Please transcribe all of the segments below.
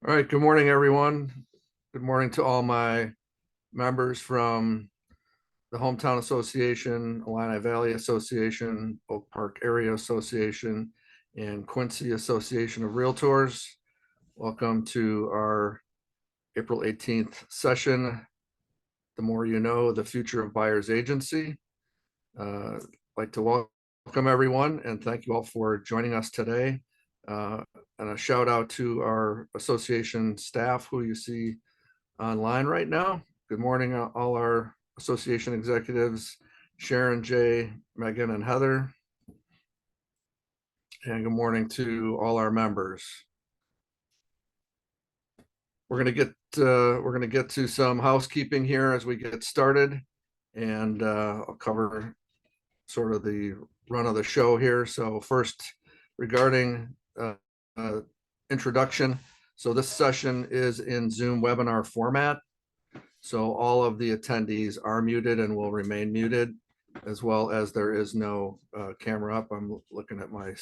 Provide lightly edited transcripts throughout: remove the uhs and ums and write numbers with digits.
All right, good morning, everyone. Good morning to all my members from the Hometown Association, Illini Valley Association, Oak Park Area Association, and Quincy Association of Realtors. Welcome to our April 18th session, The More You Know, the Future of Buyer's Agency. I'd like to welcome everyone and thank you all for joining us today. And a shout out to our association staff who you see online right now. Good morning, all our association executives, Sharon, Jay, Megan, and Heather. And good morning to all our members. We're gonna get to some housekeeping here as we get started, and I'll cover sort of the run of the show here. So first, regarding introduction. So this session is in Zoom webinar format. So all of the attendees are muted and will remain muted, as well as there is no camera up. I'm looking at my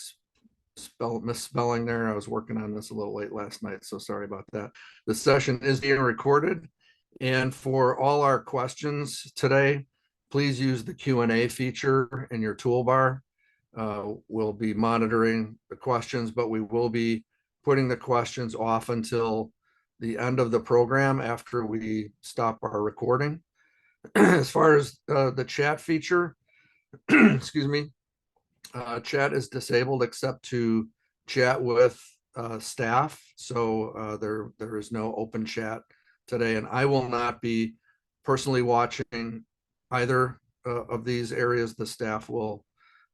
misspelling there. I was working on this a little late last night, so sorry about that. The session is being recorded. And for all our questions today, please use the Q&A feature in your toolbar. We'll be monitoring the questions, but we will be putting the questions off until the end of the program after we stop our recording. As far as the chat feature, excuse me, chat is disabled except to chat with staff. So there is no open chat today, and I will not be personally watching either of these areas. The staff will,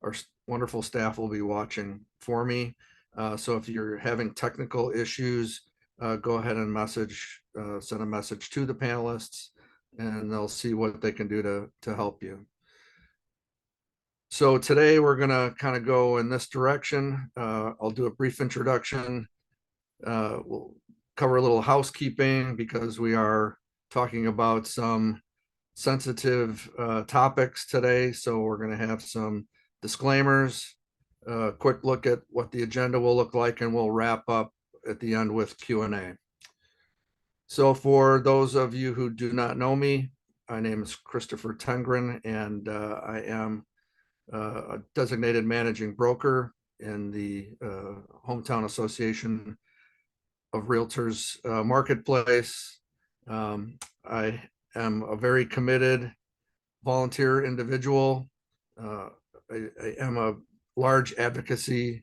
our wonderful staff will be watching for me. So if you're having technical issues, go ahead and send a message to the panelists, and they'll see what they can do to help you. So today we're going to kind of go in this direction. I'll do a brief introduction. We'll cover a little housekeeping because we are talking about some sensitive topics today. So we're going to have some disclaimers, a quick look at what the agenda will look like, and we'll wrap up at the end with Q&A. So for those of you who do not know me, my name is Christopher Tengren, and I am a designated managing broker in the Hometown Association of Realtors marketplace. I am a very committed volunteer individual. I am a large advocacy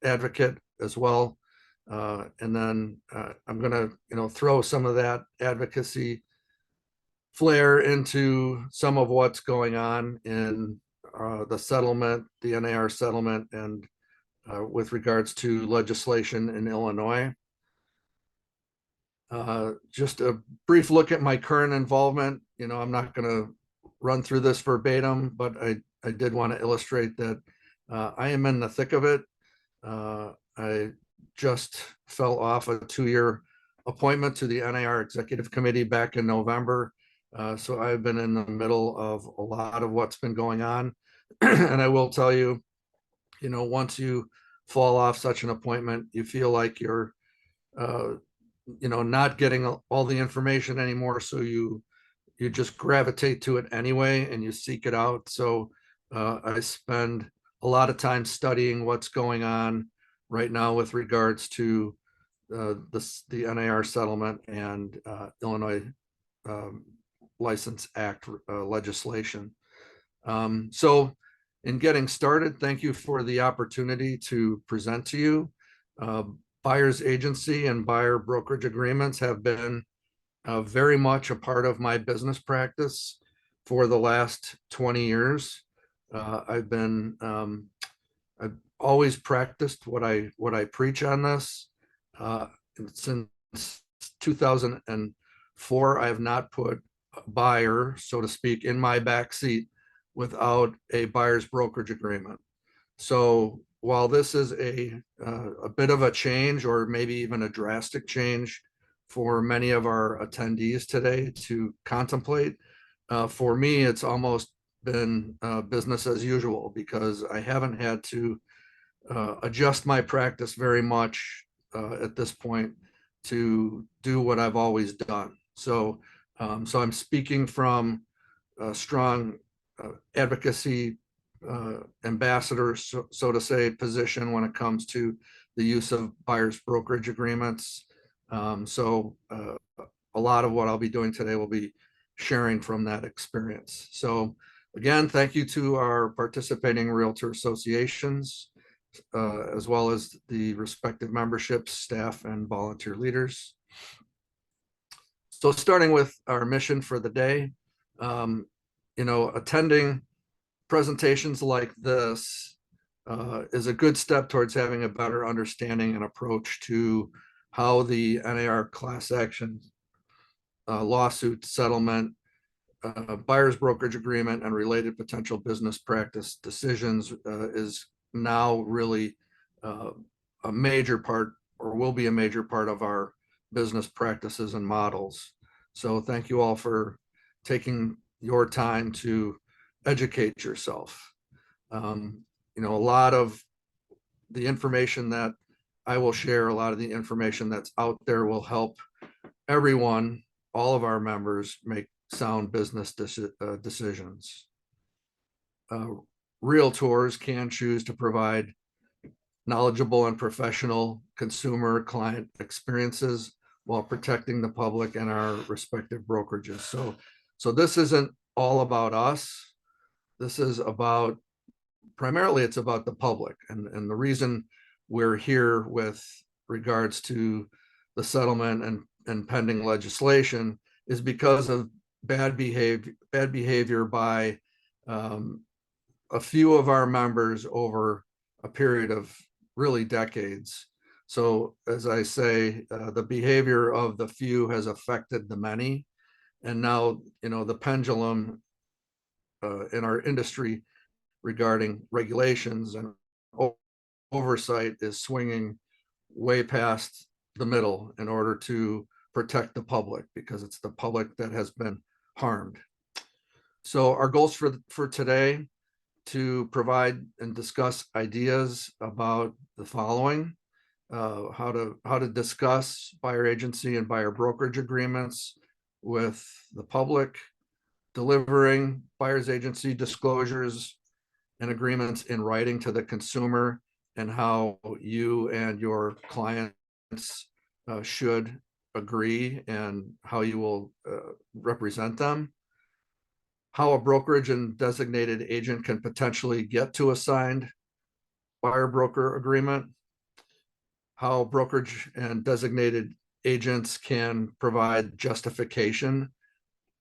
advocate as well. And then I'm going to, throw some of that advocacy flair into some of what's going on in the settlement, the NAR settlement, and with regards to legislation in Illinois. Just a brief look at my current involvement. I'm not going to run through this verbatim, but I did want to illustrate that I am in the thick of it. I just fell off a 2-year appointment to the NAR Executive Committee back in November. So I've been in the middle of a lot of what's been going on. And I will tell you, once you fall off such an appointment, you feel like you're, not getting all the information anymore. So you just gravitate to it anyway, and you seek it out. So I spend a lot of time studying what's going on right now with regards to the NAR settlement and Illinois License Act legislation. So in getting started, thank you for the opportunity to present to you. Buyer's agency and buyer brokerage agreements have been very much a part of my business practice for the last 20 years. I've always practiced what I preach on this. Since 2004, I have not put a buyer, so to speak, in my back seat without a buyer's brokerage agreement. So while this is a bit of a change, or maybe even a drastic change for many of our attendees today to contemplate, for me, it's almost been business as usual, because I haven't had to adjust my practice very much at this point to do what I've always done. So, so I'm speaking from a strong advocacy ambassador, so to say, position when it comes to the use of buyer's brokerage agreements. So a lot of what I'll be doing today will be sharing from that experience. So again, thank you to our participating realtor associations, as well as the respective memberships, staff, and volunteer leaders. So starting with our mission for the day, attending presentations like this is a good step towards having a better understanding and approach to how the NAR class action lawsuit settlement, buyer's brokerage agreement, and related potential business practice decisions is now really a major part, or will be a major part of our business practices and models. So thank you all for taking your time to educate yourself. A lot of the information that I will share, a lot of the information that's out there will help everyone, all of our members, make sound business decisions. Realtors can choose to provide knowledgeable and professional consumer client experiences while protecting the public and our respective brokerages. So this isn't all about us. This is about, primarily it's about the public. And the reason we're here with regards to the settlement and pending legislation is because of bad behavior by a few of our members over a period of really decades. So as I say, the behavior of the few has affected the many. And now, the pendulum in our industry regarding regulations and oversight is swinging way past the middle in order to protect the public, because it's the public that has been harmed. So our goals for today: to provide and discuss ideas about the following: how to discuss buyer agency and buyer brokerage agreements with the public, delivering buyer's agency disclosures and agreements in writing to the consumer, and how you and your clients should agree and how you will represent them, how a brokerage and designated agent can potentially get to a signed buyer broker agreement, how brokerage and designated agents can provide justification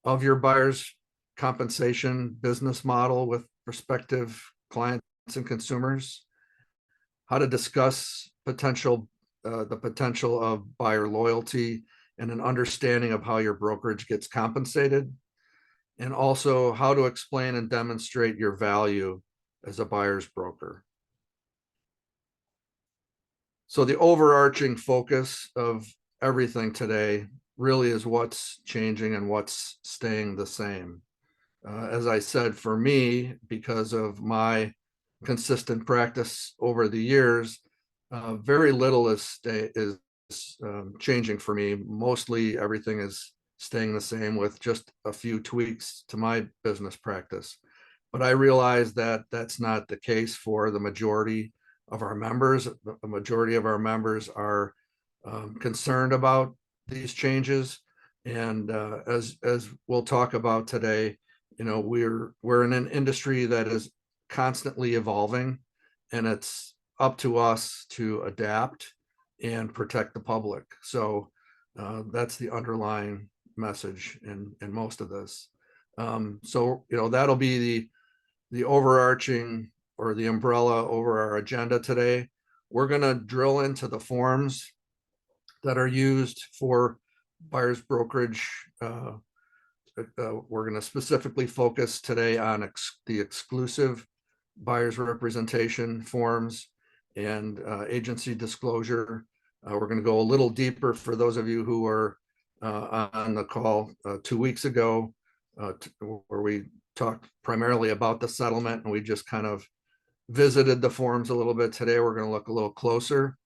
of your buyer's compensation business model with prospective clients and consumers, how to discuss the potential of buyer loyalty and an understanding of how your brokerage gets compensated, and also how to explain and demonstrate your value as a buyer's broker. So the overarching focus of everything today really is what's changing and what's staying the same. As I said, for me, because of my consistent practice over the years, very little is changing for me. Mostly everything is staying the same, with just a few tweaks to my business practice. But I realize that that's not the case for the majority of our members. The majority of our members are concerned about these changes. And as we'll talk about today, we're in an industry that is constantly evolving, and it's up to us to adapt and protect the public. So that's the underlying message in most of this. So that'll be the overarching, or the umbrella over our agenda today. We're going to drill into the forms that are used for buyer's brokerage. We're going to specifically focus today on the exclusive buyer's representation forms and agency disclosure. We're going to go a little deeper for those of you who were on the call 2 weeks ago, where we talked primarily about the settlement, and we just kind of visited the forms a little bit. Today we're going to look a little closer.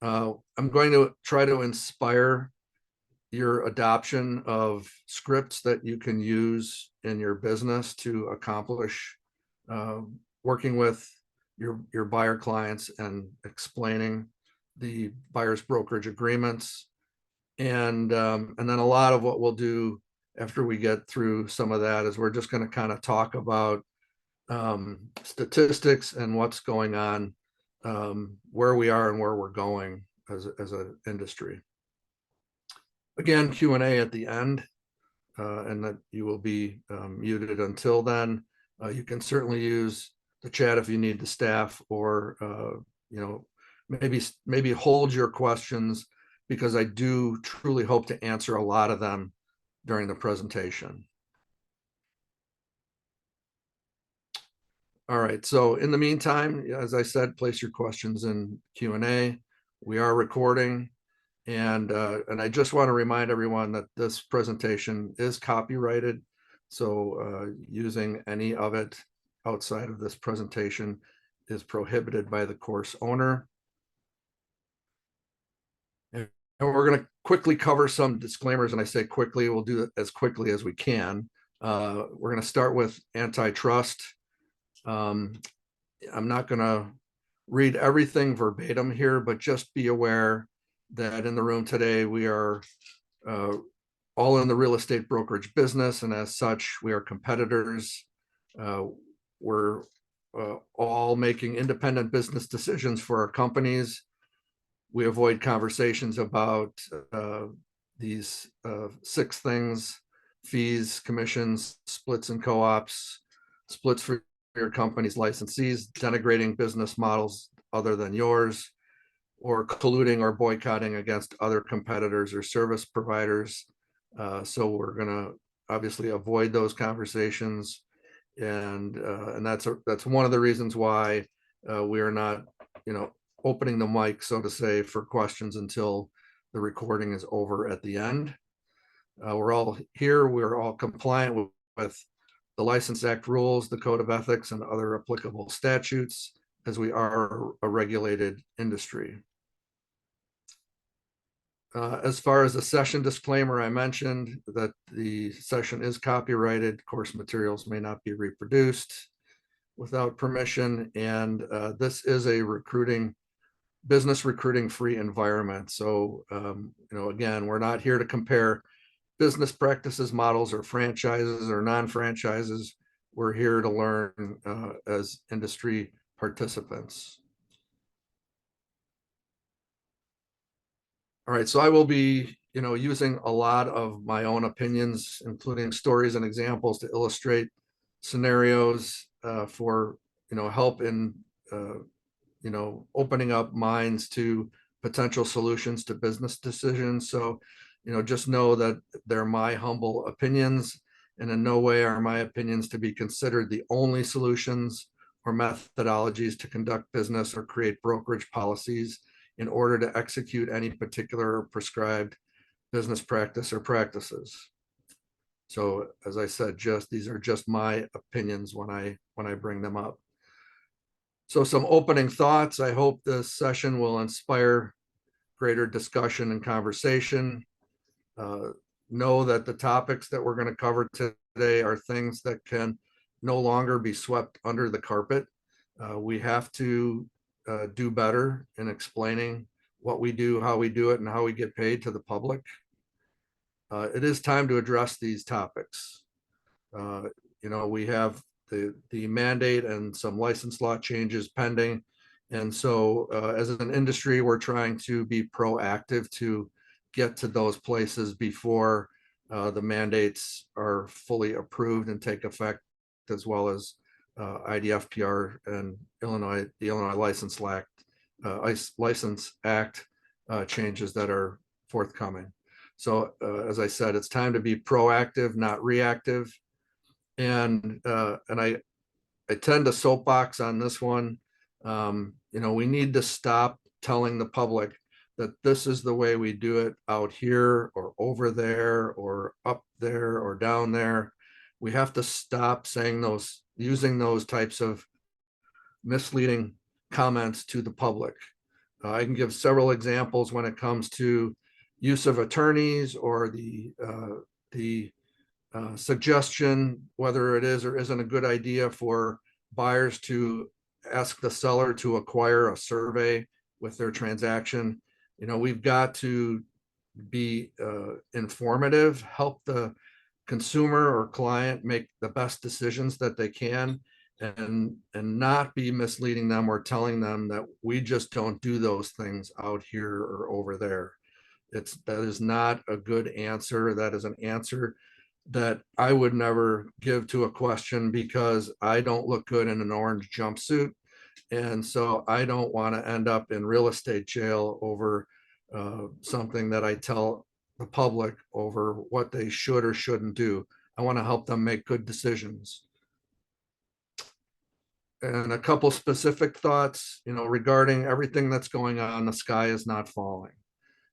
I'm going to try to inspire your adoption of scripts that you can use in your business to accomplish working with your buyer clients and explaining the buyer's brokerage agreements. And then a lot of what we'll do after we get through some of that is we're just going to kind of talk about statistics and what's going on, where we are and where we're going as an industry. Again, Q&A at the end, and that you will be muted until then. You can certainly use the chat if you need the staff, or maybe hold your questions, because I do truly hope to answer a lot of them during the presentation. All right, so in the meantime, as I said, place your questions in Q&A. We are recording, and I just want to remind everyone that this presentation is copyrighted, so using any of it outside of this presentation is prohibited by the course owner. And we're going to quickly cover some disclaimers, and I say quickly, we'll do it as quickly as we can. We're going to start with antitrust. I'm not going to read everything verbatim here, but just be aware that in the room today, we are all in the real estate brokerage business, and as such, we are competitors. We're all making independent business decisions for our companies. We avoid conversations about these 6 things: fees, commissions, splits and co-ops, splits for your company's licensees, denigrating business models other than yours, or colluding or boycotting against other competitors or service providers. So we're going to obviously avoid those conversations, and that's one of the reasons why we are not, opening the mic, so to say, for questions until the recording is over at the end. We're all here. We're all compliant with the License Act rules, the Code of Ethics, and other applicable statutes, as we are a regulated industry. As far as the session disclaimer, I mentioned that the session is copyrighted. Course materials may not be reproduced without permission, and this is a business recruiting free environment. So, again, we're not here to compare business practices, models, or franchises or non-franchises. We're here to learn as industry participants. All right, so I will be, using a lot of my own opinions, including stories and examples to illustrate scenarios for, help in, opening up minds to potential solutions to business decisions. So, just know that they're my humble opinions, and in no way are my opinions to be considered the only solutions or methodologies to conduct business or create brokerage policies in order to execute any particular or prescribed business practice or practices. So, as I said, these are just my opinions when I bring them up. So, some opening thoughts. I hope this session will inspire greater discussion and conversation. Know that the topics that we're going to cover today are things that can no longer be swept under the carpet. We have to do better in explaining what we do, how we do it, and how we get paid to the public. It is time to address these topics. We have the mandate and some license law changes pending. And so as an industry, we're trying to be proactive to get to those places before the mandates are fully approved and take effect, as well as IDFPR and the Illinois License Act changes that are forthcoming. So as I said, it's time to be proactive, not reactive. And I tend to soapbox on this one. We need to stop telling the public that this is the way we do it out here or over there or up there or down there. We have to stop using those types of misleading comments to the public. I can give several examples when it comes to use of attorneys or the suggestion, whether it is or isn't a good idea for buyers to ask the seller to acquire a survey with their transaction. We've got to be informative, help the consumer or client make the best decisions that they can, and not be misleading them or telling them that we just don't do those things out here or over there. That is not a good answer. That is an answer that I would never give to a question, because I don't look good in an orange jumpsuit. And so I don't want to end up in real estate jail over something that I tell the public over what they should or shouldn't do. I want to help them make good decisions. And a couple specific thoughts, regarding everything that's going on. The sky is not falling.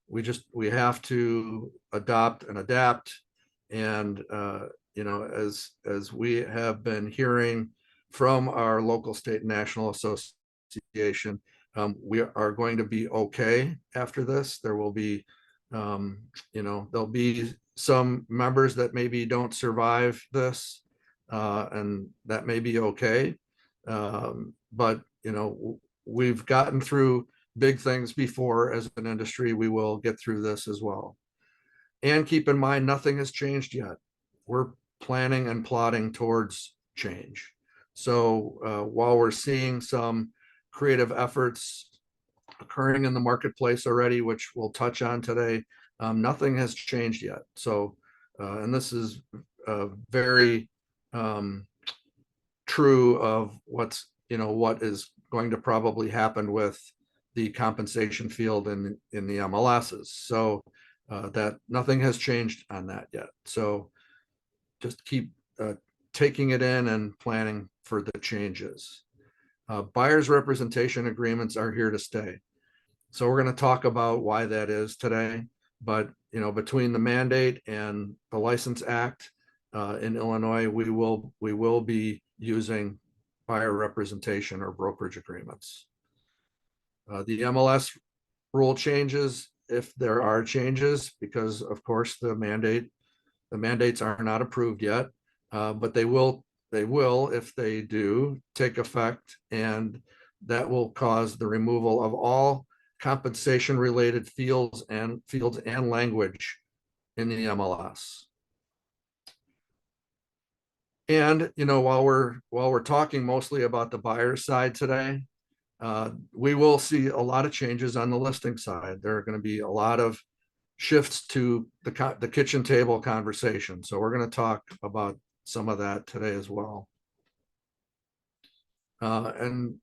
We have to adopt and adapt. And as we have been hearing from our local, state, and national association, we are going to be okay after this. There will be there'll be some members that maybe don't survive this, and that may be okay. But we've gotten through big things before as an industry. We will get through this as well. And keep in mind, nothing has changed yet. We're planning and plotting towards change. So while we're seeing some creative efforts occurring in the marketplace already, which we'll touch on today, nothing has changed yet. So, and this is very true of what is going to probably happen with the compensation field in the MLSs. So that nothing has changed on that yet. So just keep taking it in and planning for the changes. Buyers representation agreements are here to stay. So we're going to talk about why that is today. But between the mandate and the License Act in Illinois, we will be using buyer representation or brokerage agreements. The MLS rule changes, if there are changes, because of course the mandates are not approved yet, but they will, if they do, take effect, and that will cause the removal of all compensation related fields and language in the MLS. And while we're talking mostly about the buyer side today, we will see a lot of changes on the listing side. There are going to be a lot of shifts to the kitchen table conversation. So we're going to talk about some of that today as well. And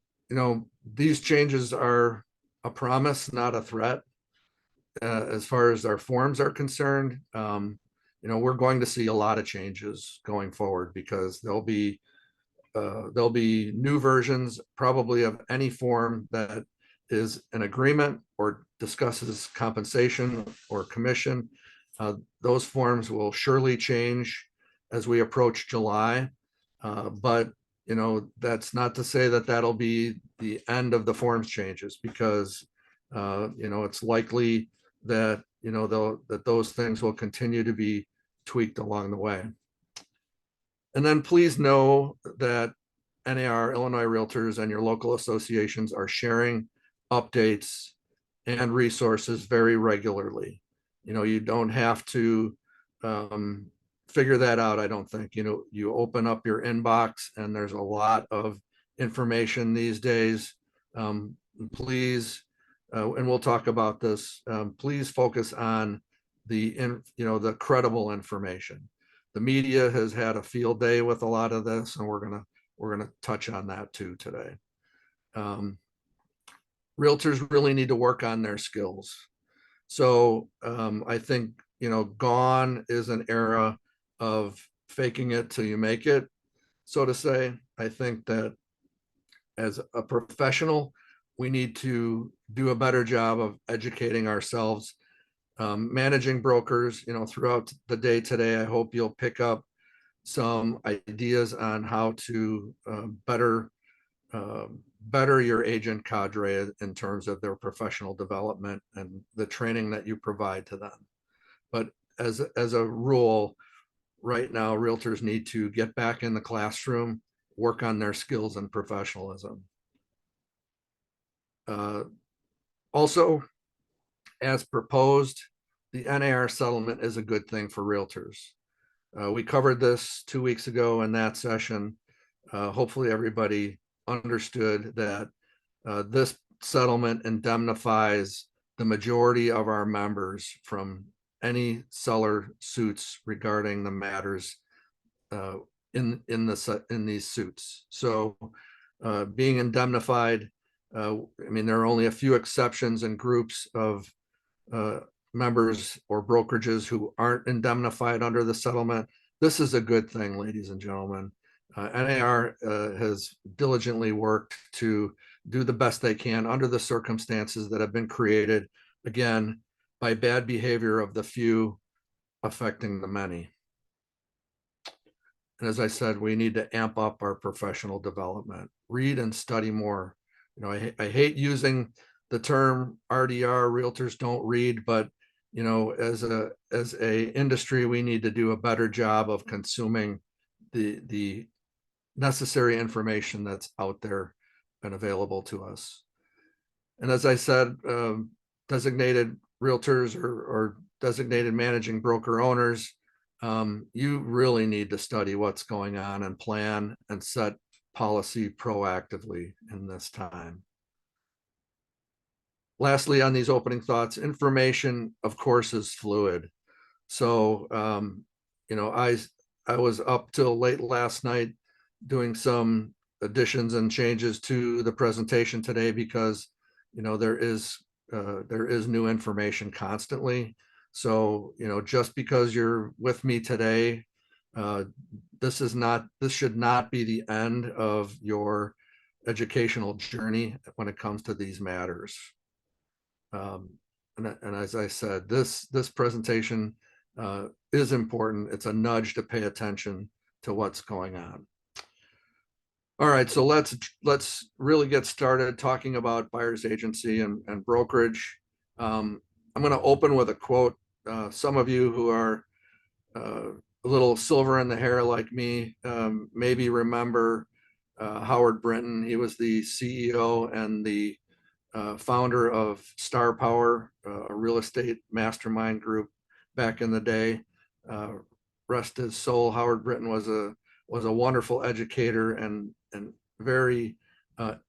these changes are a promise, not a threat. As far as our forms are concerned, we're going to see a lot of changes going forward, because there'll be new versions probably of any form that is an agreement or discusses compensation or commission. Those forms will surely change as we approach July. But that's not to say that that'll be the end of the forms changes, because it's likely that that those things will continue to be tweaked along the way. And then please know that NAR, Illinois Realtors, and your local associations are sharing updates and resources very regularly. You don't have to figure that out, I don't think. You open up your inbox and there's a lot of information these days. Please, and we'll talk about this, please focus on the credible information. The media has had a field day with a lot of this, and we're gonna touch on that too today. Realtors really need to work on their skills. So I think gone is an era of faking it till you make it, so to say. I think that as a professional, we need to do a better job of educating ourselves. Managing brokers, throughout the day today, I hope you'll pick up some ideas on how to better better your agent cadre in terms of their professional development and the training that you provide to them. But as a rule, right now, realtors need to get back in the classroom, work on their skills and professionalism. Also, as proposed, the NAR settlement is a good thing for realtors. We covered this 2 weeks ago in that session. Hopefully everybody understood that this settlement indemnifies the majority of our members from any seller suits regarding the matters in these suits. So being indemnified, I mean, there are only a few exceptions and groups of members or brokerages who aren't indemnified under the settlement. This is a good thing, ladies and gentlemen. NAR has diligently worked to do the best they can under the circumstances that have been created, again, by bad behavior of the few affecting the many. And as I said, we need to amp up our professional development, read and study more. You know, I hate using the term RDR, realtors don't read, but you know, as a industry, we need to do a better job of consuming the necessary information that's out there and available to us. And as I said, designated realtors or designated managing broker owners, you really need to study what's going on and plan and set policy proactively in this time. Lastly, on these opening thoughts, information, of course, is fluid. So, you know, I was up till late last night doing some additions and changes to the presentation today because, you know, there is new information constantly. So, you know, just because you're with me today, this should not be the end of your educational journey when it comes to these matters. And as I said, this presentation is important. It's a nudge to pay attention to what's going on. All right, so let's really get started talking about buyer's agency and brokerage. I'm going to open with a quote. Some of you who are a little silver in the hair like me maybe remember Howard Brinton. He was the CEO and the founder of Star Power, a real estate mastermind group back in the day. Rest his soul. Howard Brinton was a wonderful educator and very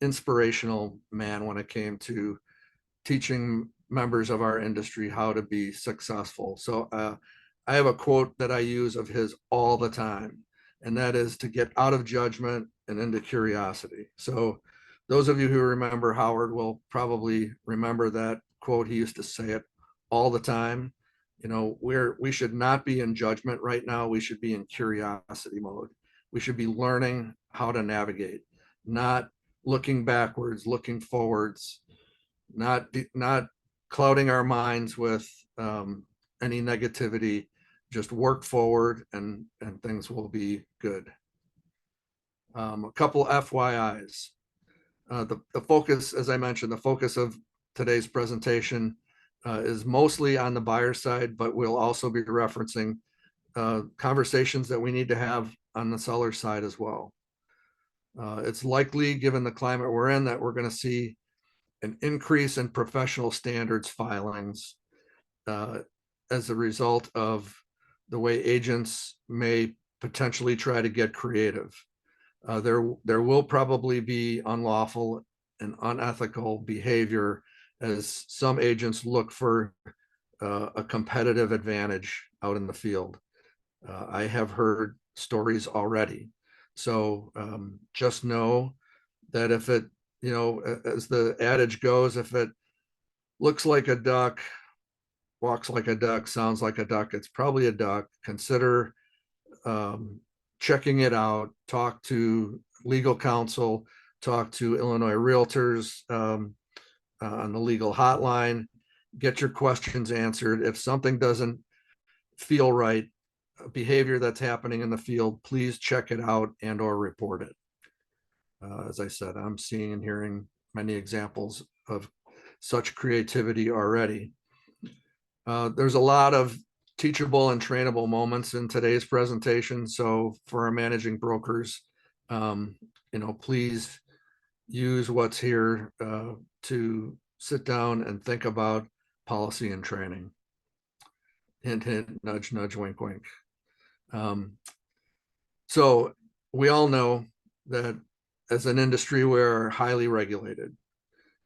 inspirational man when it came to teaching members of our industry how to be successful. So I have a quote that I use of his all the time, and that is to get out of judgment and into curiosity. So those of you who remember Howard will probably remember that quote. He used to say it all the time. You know, we should not be in judgment right now. We should be in curiosity mode. We should be learning how to navigate, not looking backwards, looking forwards, not clouding our minds with any negativity. Just work forward and things will be good. A couple FYIs. The focus, as I mentioned, the focus of today's presentation is mostly on the buyer side, but we'll also be referencing conversations that we need to have on the seller side as well. It's likely, given the climate we're in, that we're going to see an increase in professional standards filings as a result of the way agents may potentially try to get creative. There will probably be unlawful and unethical behavior as some agents look for a competitive advantage out in the field. I have heard stories already. So just know that if it, you know, as the adage goes, if it looks like a duck, walks like a duck, sounds like a duck, it's probably a duck. Consider checking it out. Talk to legal counsel, talk to Illinois Realtors on the legal hotline, get your questions answered. If something doesn't feel right, behavior that's happening in the field, please check it out and or report it. As I said, I'm seeing and hearing many examples of such creativity already. There's a lot of teachable and trainable moments in today's presentation. So for our managing brokers, please use what's here to sit down and think about policy and training. Hint, hint, nudge, nudge, wink, wink. So we all know that as an industry, we're highly regulated.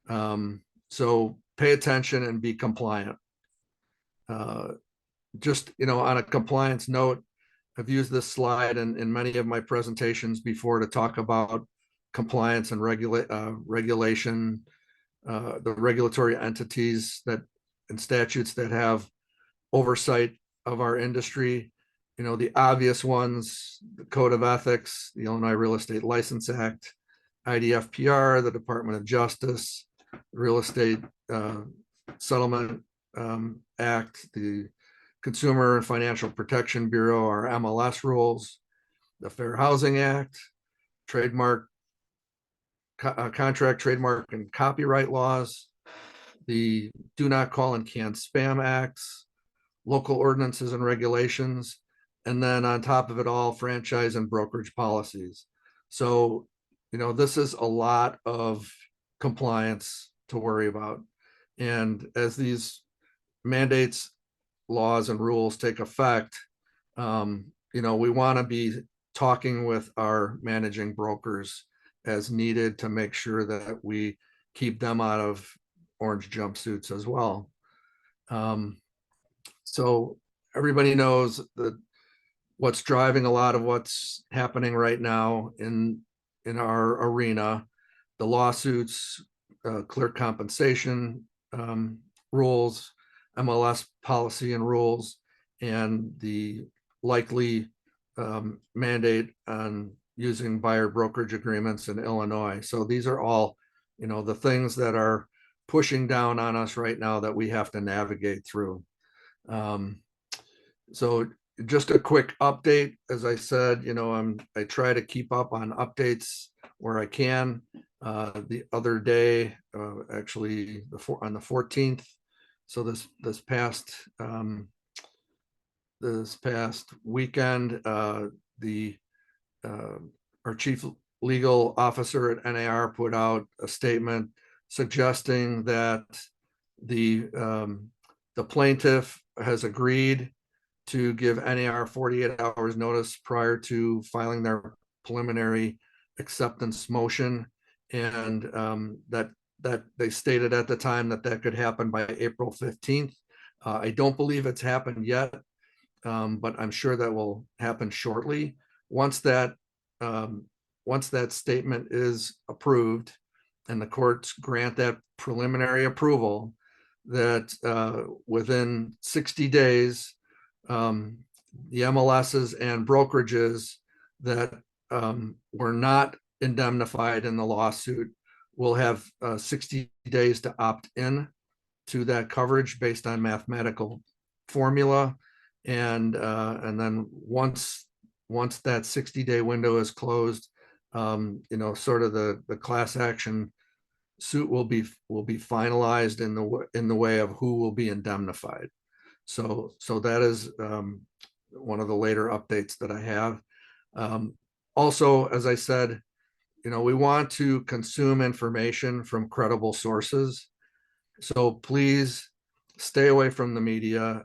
So pay attention and be compliant. Just, on a compliance note, I've used this slide in many of my presentations before to talk about compliance and regulation, the regulatory entities and statutes that have oversight of our industry. The obvious ones: the Code of Ethics, the Illinois Real Estate License Act, IDFPR, the Department of Justice, Real Estate Settlement Act, the Consumer and Financial Protection Bureau, our MLS rules, the Fair Housing Act, trademark, contract, trademark, and copyright laws, the Do Not Call and Can Spam Acts, local ordinances and regulations, and then on top of it all, franchise and brokerage policies. So, this is a lot of compliance to worry about. And as these mandates, laws, and rules take effect, we want to be talking with our managing brokers as needed to make sure that we keep them out of orange jumpsuits as well. So everybody knows that what's driving a lot of what's happening right now in our arena: the lawsuits, clear compensation rules, MLS policy and rules, and the likely mandate on using buyer brokerage agreements in Illinois. So these are all, the things that are pushing down on us right now that we have to navigate through. So just a quick update. As I said, I try to keep up on updates where I can. The other day, actually on the 14th, so this past weekend, our chief legal officer at NAR put out a statement suggesting that the plaintiff has agreed to give NAR 48 hours notice prior to filing their preliminary acceptance motion, and that they stated at the time that could happen by April 15th. I don't believe it's happened yet, but I'm sure that will happen shortly. Once that statement is approved and the courts grant that preliminary approval, that within 60 days, the MLSs and brokerages that were not indemnified in the lawsuit will have 60 days to opt in to that coverage based on mathematical formula. And then once that 60-day window is closed, sort of the class action suit will be finalized in the way of who will be indemnified. So that is one of the later updates that I have. Also, as I said, we want to consume information from credible sources. So please stay away from the media.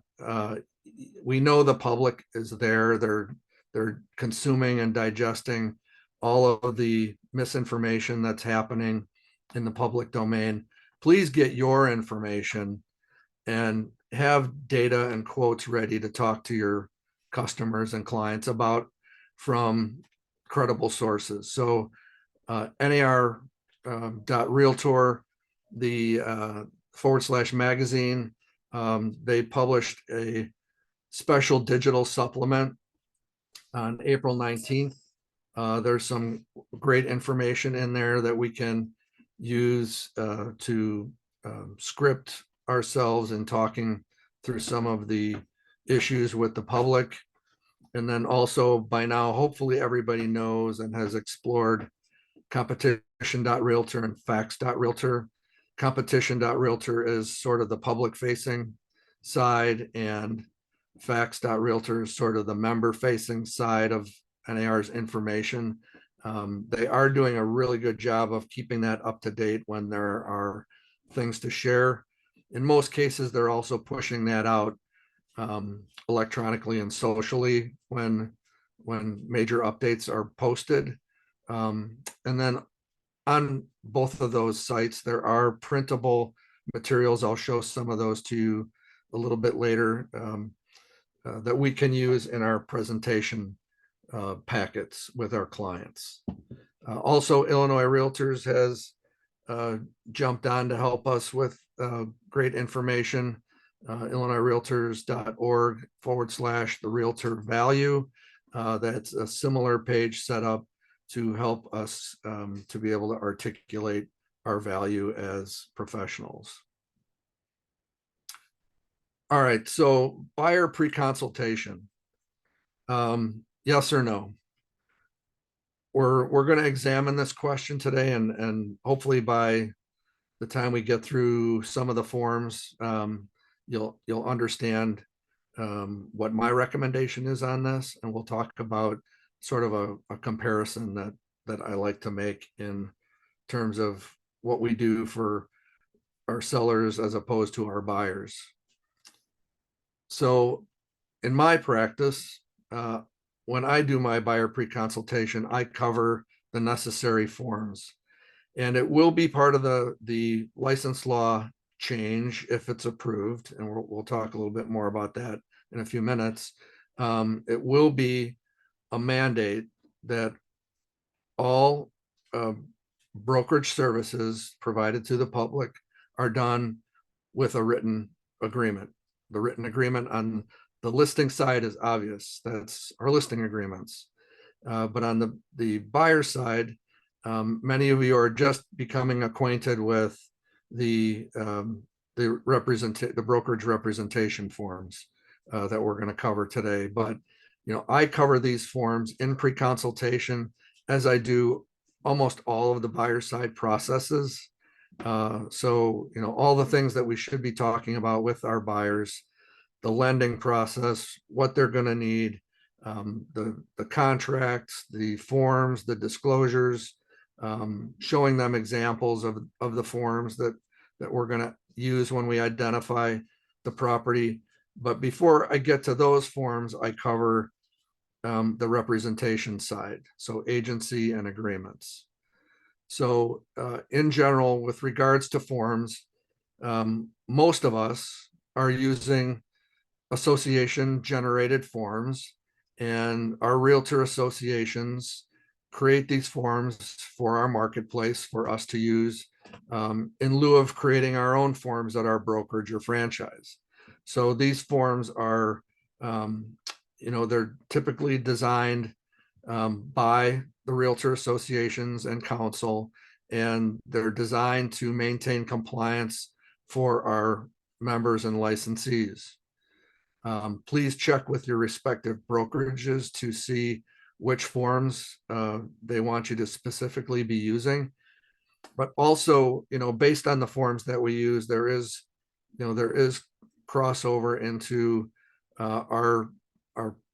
We know the public is there. They're consuming and digesting all of the misinformation that's happening in the public domain. Please get your information and have data and quotes ready to talk to your customers and clients about from credible sources. So NAR.realtor, the /magazine, they published a special digital supplement on April 19th. There's some great information in there that we can use to script ourselves in talking through some of the issues with the public. And then also, by now, hopefully everybody knows and has explored competition.realtor and facts.realtor. Competition.realtor is sort of the public facing side, and facts.realtor is sort of the member facing side of NAR's information. They are doing a really good job of keeping that up to date when there are things to share. In most cases, they're also pushing that out electronically and socially when major updates are posted. And then on both of those sites, there are printable materials. I'll show some of those to you a little bit later that we can use in our presentation packets with our clients. Also, Illinois Realtors has jumped on to help us with great information. IllinoisRealtors.org/the realtor value. That's a similar page set up to help us to be able to articulate our value as professionals. All right, so buyer pre-consultation. Yes or no? We're going to examine this question today, and hopefully by the time we get through some of the forms, you'll understand what my recommendation is on this, and we'll talk about sort of a comparison that I like to make in terms of what we do for our sellers as opposed to our buyers. So in my practice, when I do my buyer pre-consultation, I cover the necessary forms, and it will be part of the license law change if it's approved, and we'll talk a little bit more about that in a few minutes. It will be a mandate that all brokerage services provided to the public are done with a written agreement. The written agreement on the listing side is obvious. That's our listing agreements. But on the buyer side, many of you are just becoming acquainted with the brokerage representation forms that we're going to cover today. But I cover these forms in pre-consultation, as I do almost all of the buyer side processes. So all the things that we should be talking about with our buyers, the lending process, what they're going to need, the contracts, the forms, the disclosures, showing them examples of the forms that we're going to use when we identify the property. But before I get to those forms, I cover the representation side, so agency and agreements. So in general, with regards to forms, most of us are using association generated forms, and our realtor associations create these forms for our marketplace for us to use in lieu of creating our own forms at our brokerage or franchise. So these forms are, they're typically designed by the realtor associations and council, and they're designed to maintain compliance for our members and licensees. Please check with your respective brokerages to see which forms they want you to specifically be using. But also, based on the forms that we use, there is crossover into our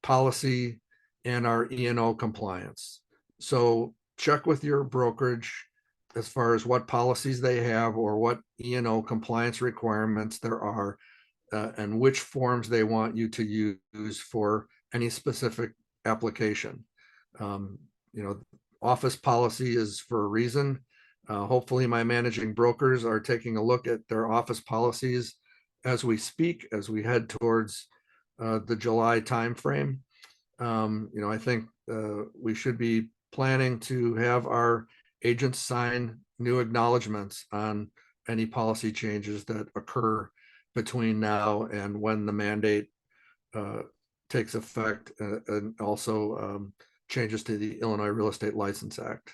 policy and our E&O compliance. So check with your brokerage as far as what policies they have or what E&O compliance requirements there are, and which forms they want you to use for any specific application. Office policy is for a reason. Hopefully my managing brokers are taking a look at their office policies as we speak, as we head towards the July timeframe. I think we should be planning to have our agents sign new acknowledgments on any policy changes that occur between now and when the mandate takes effect, and also changes to the Illinois Real Estate License Act.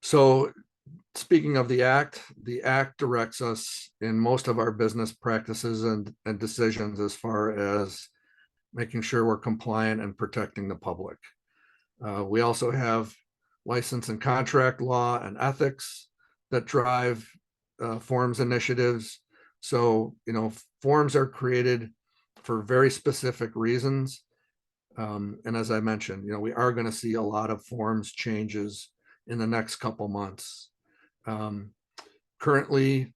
So speaking of the act directs us in most of our business practices and decisions as far as making sure we're compliant and protecting the public. We also have license and contract law and ethics that drive forms initiatives. So, forms are created for very specific reasons. And as I mentioned, we are going to see a lot of forms changes in the next couple months. Currently,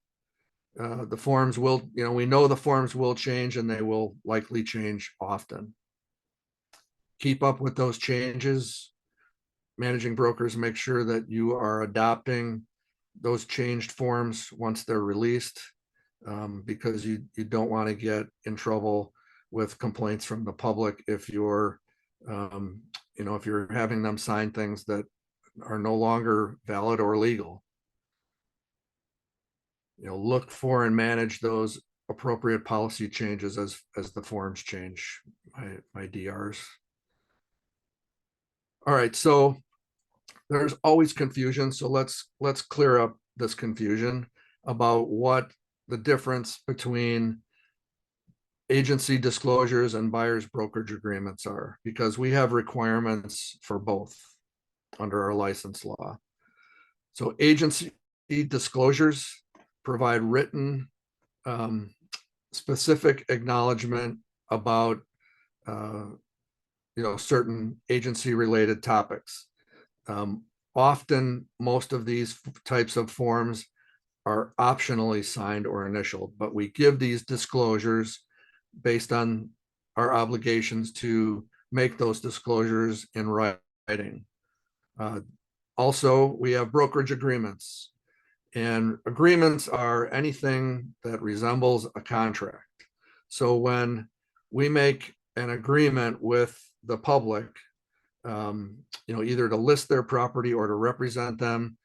the forms will, we know the forms will change, and they will likely change often. Keep up with those changes. Managing brokers, make sure that you are adopting those changed forms once they're released, because you don't want to get in trouble with complaints from the public if you're if you're having them sign things that are no longer valid or legal. Look for and manage those appropriate policy changes as the forms change. My DRs. All right, so there's always confusion, so let's clear up this confusion about what the difference between agency disclosures and buyer's brokerage agreements are, because we have requirements for both under our license law. So agency disclosures provide written specific acknowledgement about certain agency related topics. Often most of these types of forms are optionally signed or initialed, but we give these disclosures based on our obligations to make those disclosures in writing. Also, we have brokerage agreements, and agreements are anything that resembles a contract. So when we make an agreement with the public, either to list their property or to represent them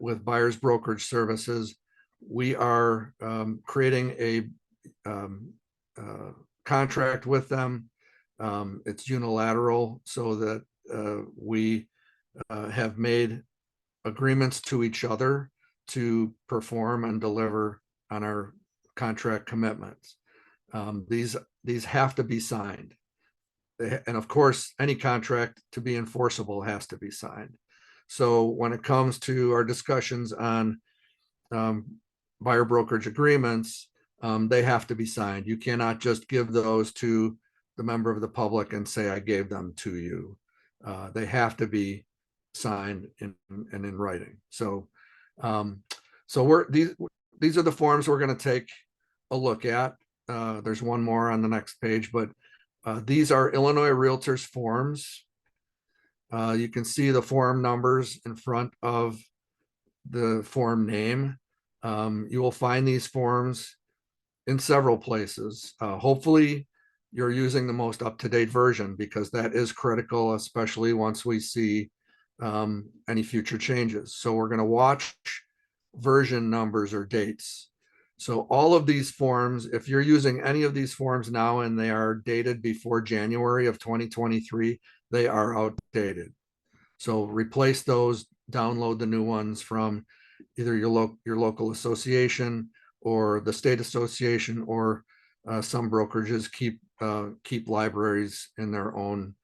with buyer's brokerage services, we are creating a contract with them. It's unilateral, so that we have made agreements to each other to perform and deliver on our contract commitments. These have to be signed. And of course, any contract to be enforceable has to be signed. So when it comes to our discussions on buyer brokerage agreements, they have to be signed. You cannot just give those to the member of the public and say, I gave them to you. They have to be signed and in writing. So these are the forms we're going to take a look at. There's one more on the next page, but these are Illinois Realtors forms. You can see the form numbers in front of the form name. You will find these forms in several places. Hopefully you're using the most up-to-date version, because that is critical, especially once we see any future changes. So we're going to watch version numbers or dates. So all of these forms, if you're using any of these forms now and they are dated before January of 2023, they are outdated. So replace those, download the new ones from either your local association or the state association, or some brokerages keep libraries in their own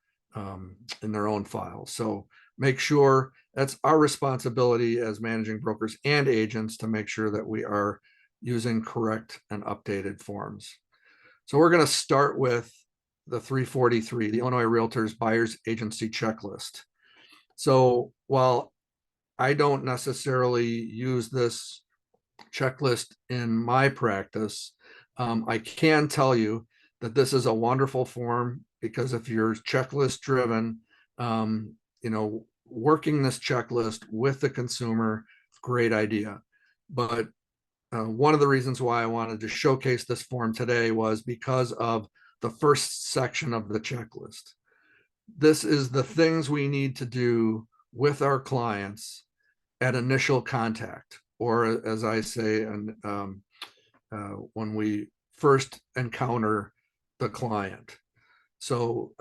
files. So make sure that's our responsibility as managing brokers and agents to make sure that we are using correct and updated forms. So we're going to start with the 343, the Illinois Realtors Buyers Agency Checklist. So while I don't necessarily use this checklist in my practice, I can tell you that this is a wonderful form, because if you're checklist driven, working this checklist with the consumer, great idea. But one of the reasons why I wanted to showcase this form today was because of the first section of the checklist. This is the things we need to do with our clients at initial contact, or as I say, when we first encounter the client. So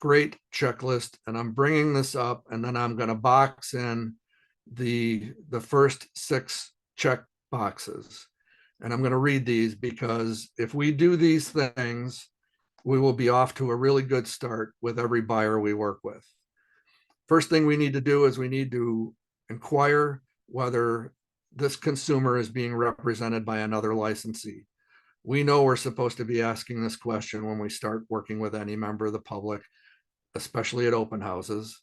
great checklist, and I'm bringing this up, and then I'm going to box in the first 6 check boxes, and I'm going to read these, because if we do these things, we will be off to a really good start with every buyer we work with. First thing we need to do is we need to inquire whether this consumer is being represented by another licensee. We know we're supposed to be asking this question when we start working with any member of the public, especially at open houses.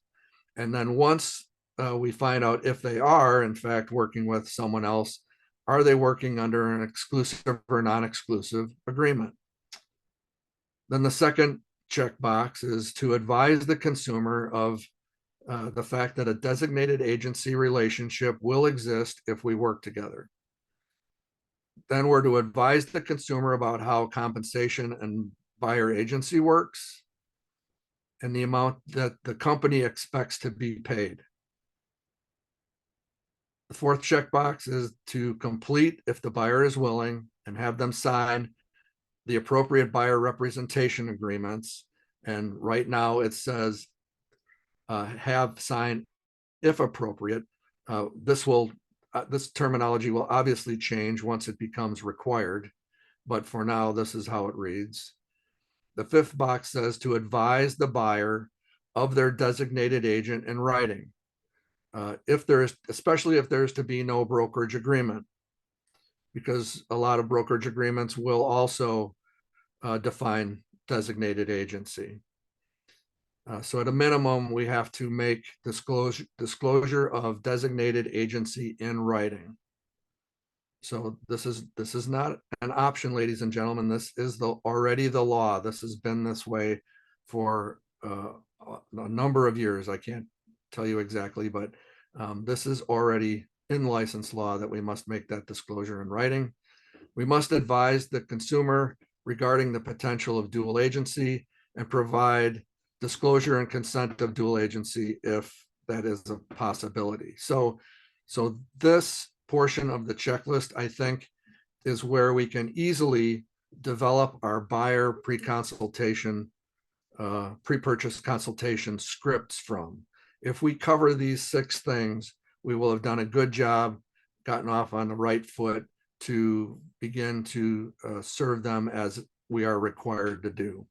And then once we find out if they are, in fact, working with someone else, are they working under an exclusive or non-exclusive agreement? Then the second checkbox is to advise the consumer of the fact that a designated agency relationship will exist if we work together. Then we're to advise the consumer about how compensation and buyer agency works and the amount that the company expects to be paid. The fourth checkbox is to complete if the buyer is willing and have them sign the appropriate buyer representation agreements. And right now it says have signed if appropriate. This terminology will obviously change once it becomes required, but for now, this is how it reads. The fifth box says to advise the buyer of their designated agent in writing. Especially if there's to be no brokerage agreement, because a lot of brokerage agreements will also define designated agency. So at a minimum, we have to make disclosure of designated agency in writing. So this is not an option, ladies and gentlemen. This is already the law. This has been this way for a number of years. I can't tell you exactly, but this is already in license law that we must make that disclosure in writing. We must advise the consumer regarding the potential of dual agency and provide disclosure and consent of dual agency if that is a possibility. So this portion of the checklist, I think, is where we can easily develop our buyer pre-consultation, pre-purchase consultation scripts from. If we cover these 6 things, we will have done a good job, gotten off on the right foot to begin to serve them as we are required to do.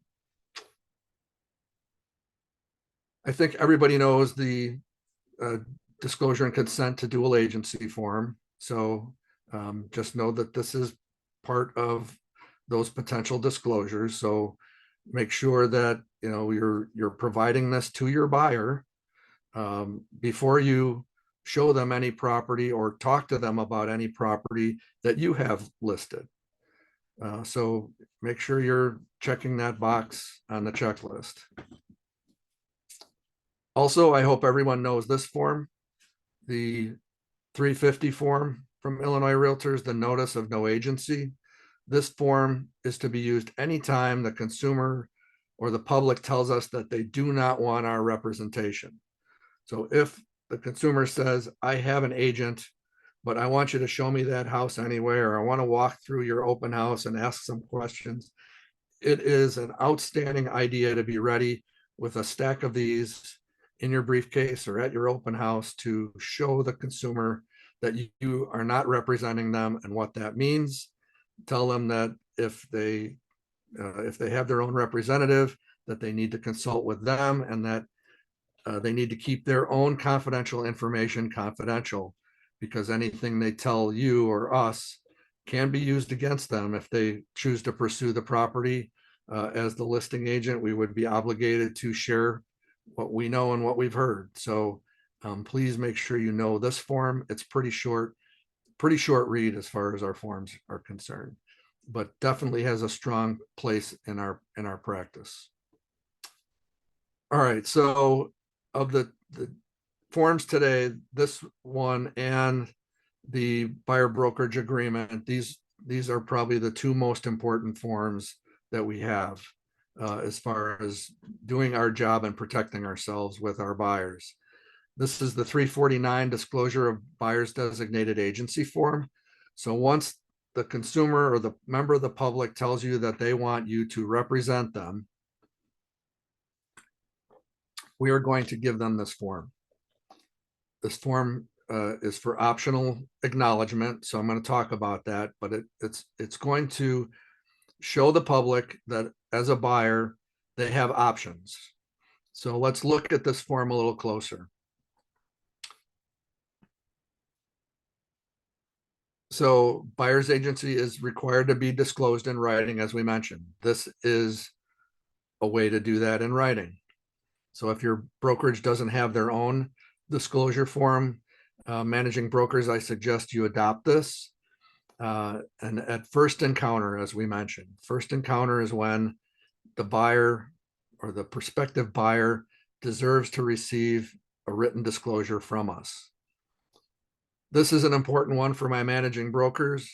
I think everybody knows the disclosure and consent to dual agency form. So just know that this is part of those potential disclosures. So make sure that you're providing this to your buyer before you show them any property or talk to them about any property that you have listed. So make sure you're checking that box on the checklist. Also, I hope everyone knows this form, the 350 form from Illinois Realtors, the notice of no agency. This form is to be used anytime the consumer or the public tells us that they do not want our representation. So if the consumer says, I have an agent, but I want you to show me that house anyway, or I want to walk through your open house and ask some questions, it is an outstanding idea to be ready with a stack of these in your briefcase or at your open house to show the consumer that you are not representing them and what that means. Tell them that if they have their own representative, that they need to consult with them and that they need to keep their own confidential information confidential, because anything they tell you or us can be used against them if they choose to pursue the property. As the listing agent, we would be obligated to share what we know and what we've heard. So please make sure you know this form. It's pretty short read as far as our forms are concerned, but definitely has a strong place in our practice. All right, so of the forms today, this one and the buyer brokerage agreement, these are probably the 2 most important forms that we have as far as doing our job and protecting ourselves with our buyers. This is the 349 disclosure of buyer's designated agency form. So once the consumer or the member of the public tells you that they want you to represent them, we are going to give them this form. This form is for optional acknowledgement, so I'm going to talk about that, but it's going to show the public that as a buyer, they have options. So let's look at this form a little closer. So buyer's agency is required to be disclosed in writing, as we mentioned. This is a way to do that in writing. So if your brokerage doesn't have their own disclosure form, managing brokers, I suggest you adopt this. And at first encounter, as we mentioned, first encounter is when the buyer or the prospective buyer deserves to receive a written disclosure from us. This is an important one for my managing brokers.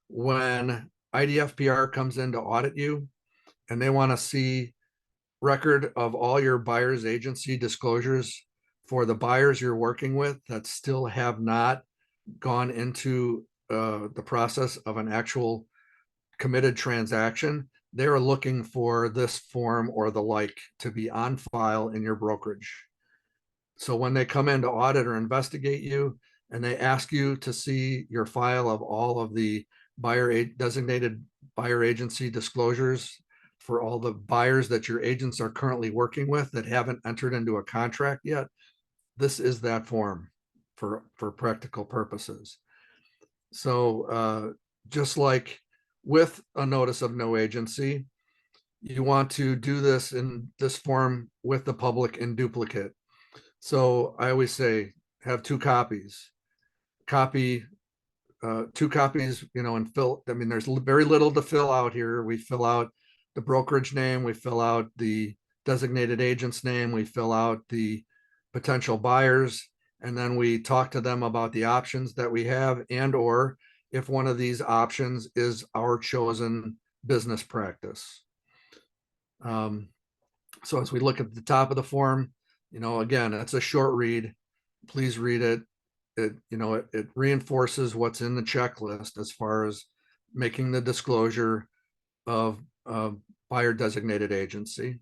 When IDFPR comes in to audit you and they want to see record of all your buyer's agency disclosures for the buyers you're working with that still have not gone into the process of an actual committed transaction, they're looking for this form or the like to be on file in your brokerage. So when they come in to audit or investigate you and they ask you to see your file of all of the designated buyer agency disclosures for all the buyers that your agents are currently working with that haven't entered into a contract yet, this is that form for practical purposes. So just like with a notice of no agency, you want to do this in this form with the public in duplicate. So I always say have two copies. Copy two copies, and fill. I mean, there's very little to fill out here. We fill out the brokerage name, we fill out the designated agent's name, we fill out the potential buyers, and then we talk to them about the options that we have, and or if one of these options is our chosen business practice. So as we look at the top of the form, again, it's a short read. Please read it. It reinforces what's in the checklist as far as making the disclosure of buyer designated agency,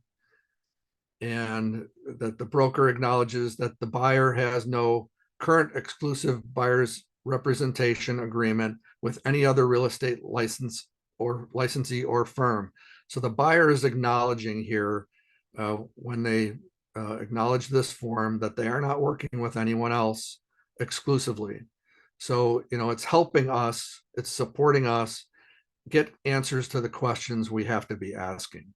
and that the broker acknowledges that the buyer has no current exclusive buyer's representation agreement with any other real estate license or licensee or firm. So the buyer is acknowledging here when they acknowledge this form that they are not working with anyone else exclusively. So, it's helping us, it's supporting us get answers to the questions we have to be asking.